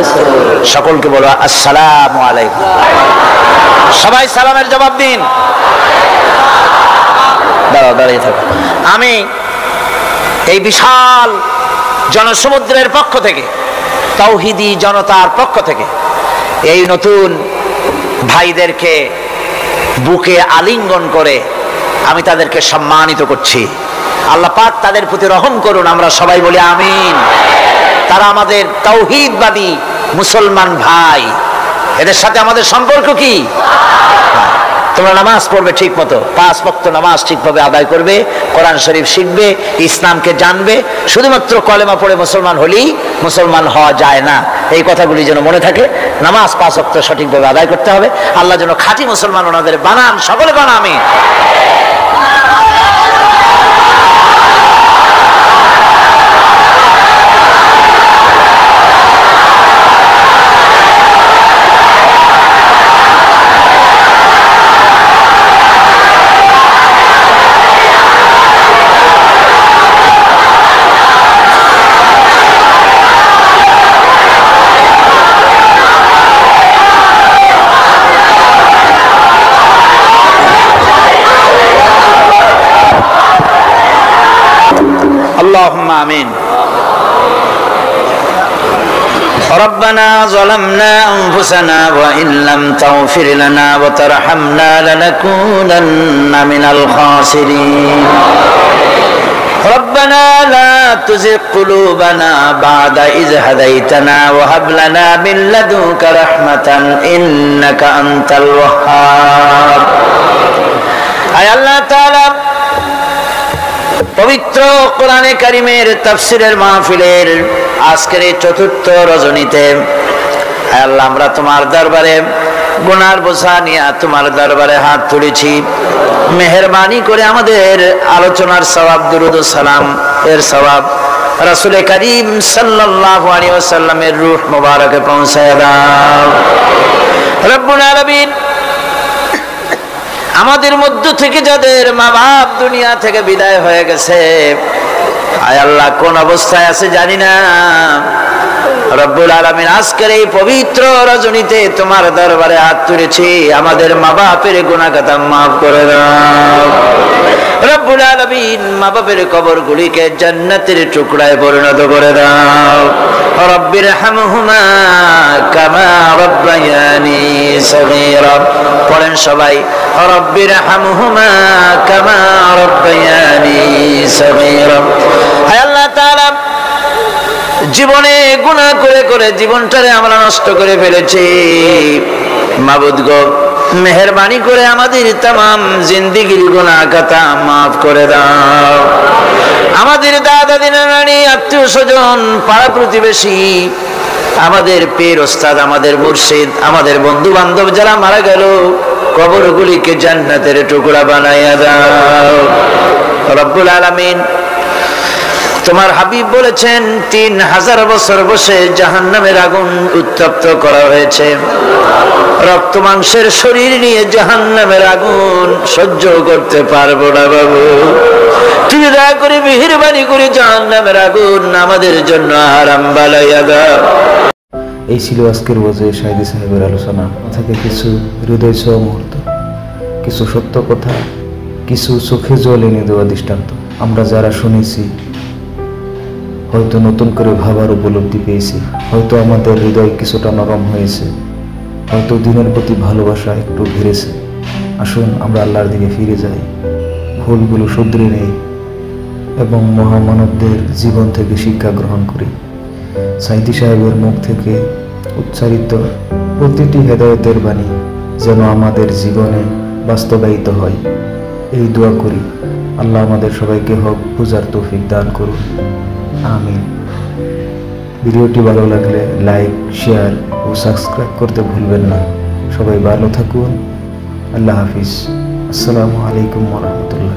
সকলকে বলো আসসালামু আলাইকুম। সবাই সালামের জবাব দিন। দাঁড়িয়ে থাকো। আমি এই বিশাল জনসমুদ্রের পক্ষ থেকে, তাওহীদি জনতার পক্ষ থেকে এই নতুন ভাইদেরকে বুকে আলিঙ্গন করে আমি তাদেরকে সম্মানিত করছি। আল্লাহ পাক তাদের প্রতি রহম করুন, আমরা সবাই বলি আমিন। তারা আমাদের তাওহীদবাদী মুসলমান ভাই, এদের সাথে আমাদের সম্পর্ক কি? তোমরা নামাজ পড়বে ঠিক মতো, 5 ওয়াক্ত নামাজ ঠিকভাবে আদায় করবে, কোরআন শরীফ শিখবে, ইসলামকে জানবে। শুধুমাত্র কলেমা পড়ে মুসলমান হলেই মুসলমান হওয়া যায় না, এই কথাগুলি যেন মনে থাকে। নামাজ 5 ওয়াক্ত সঠিকভাবে আদায় করতে হবে। আল্লাহ যেন খাঁটি মুসলমান ওনাদের বানান, সকলে বানান আমিন। আল্লাহুম্মা আমিন। ربنا ظلمنا أنفسنا وإن لم تغفر لنا وترحمنا لنكونن من الخاسرين ربنا لا تزغ قلوبنا بعد إذ هديتنا وهب لنا من لدنك رحمة إنك أنت الوهاب আয় আল্লাহ তাআলা পবিত্র কোরআনে কারীমের তাফসীরের মাহফিলের আজকের এই চতুর্থ রজনীতে আয় আল্লাহ আমরা তোমার দরবারে গুনার বোঝা নিয়ে তোমার দরবারে হাত তুলেছি। মেহেরবানি করে আমাদের আলোচনার সওয়াব, দুরূদ ও সালাম এর সওয়াব রাসূল করিম সাল্লাল্লাহু আলাইহি ওয়াসাল্লামের রূহ মুবারকে পৌঁছায় দাও। রব্বুল আলামিন আমাদের মধ্য থেকে যাদের মা বাপ দুনিয়া থেকে বিদায় হয়ে গেছে, আয় আল্লাহ কোন অবস্থায় আছে জানি না, রব্বুল আলামিন আজকের এই পবিত্র রজনীতে তোমার দরবারে হাত তুলেছি, আমাদের মা বাপের গুনাহ খাতা মাফ করে দাও। রব্বুল আলামিন মা বাপের কবরগুলিকে জান্নাতের টুকরায় পরিণত করে দাও। রব্বির হামহুমা কামা রাব্বায়ানি সগীরা। পড়েন সবাই, রব্বির হামহুমা কামা রাব্বায়ানি সগীরা। হে আল্লাহ তাআলা, জীবনে গুনাহ করে করে জীবনটারে আমরা নষ্ট করে ফেলেছি। মাবুদ গো, মেহেরবানি করে আমাদের तमाम জিন্দেগির গুনাহ খাতা maaf করে দাও। আমাদের দাদা দিনা নানি, আত্মীয় স্বজন, পাড়া প্রতিবেশী, আমাদের পীর ওস্তাদ, আমাদের মুর্শিদ, আমাদের বন্ধু বান্ধব যারা মারা গেল, কবরগুলিকে জান্নাতের টুকরা বানাইয়া দাও। রব্বুল আলামিন তোমার হাবিব বলেছেন 3000 বছর বসে জাহান্নামের আগুন উত্তপ্ত করা হয়েছে। রক্ত মাংসের শরীর নিয়ে জাহান্নামের আগুন সহ্য করতে পারবো না বাবু, তুমি দয়া করে মেহেরবানি করে জাহান্নামের আগুন আমাদের জন্য হারাম বানাইয়া দাও। এই ছিল আজকের ওয়াজে সাইদি সাহেবের আলোচনা থেকে কিছু হৃদয় ছোঁয়া মুহূর্ত, কিছু সত্য কথা, কিছু চোখে জল এনে দেওয়া দৃষ্টান্ত। আমরা যারা শুনেছি হয়তো নতুন করে ভাবার উপলব্ধি পেয়েছি, হয়তো আমাদের হৃদয় কিছুটা নরম হয়েছে, হয়তো দিনের প্রতি ভালোবাসা একটু বেড়েছে। আসুন আমরা আল্লাহর দিকে ফিরে যাই, ভুলগুলো শুধরে নেই এবং মহামানবদের জীবন থেকে শিক্ষা গ্রহণ করি। সাইদি সাহেবের মুখ থেকে উচ্চারিত প্রতিটি হেদায়েতের বাণী যেন আমাদের জীবনে বাস্তবায়িত হয়, এই দোয়া করি। আল্লাহ আমাদের সবাইকে হক বুঝার তৌফিক দান করুন, আমিন। ভিডিওটি ভালো লাগলে লাইক, শেয়ার ও সাবস্ক্রাইব করতে ভুলবেন না। সবাই ভালো থাকুন। আল্লাহ হাফিজ। আসসালামু আলাইকুম ওয়া রাহমাতুল্লাহ।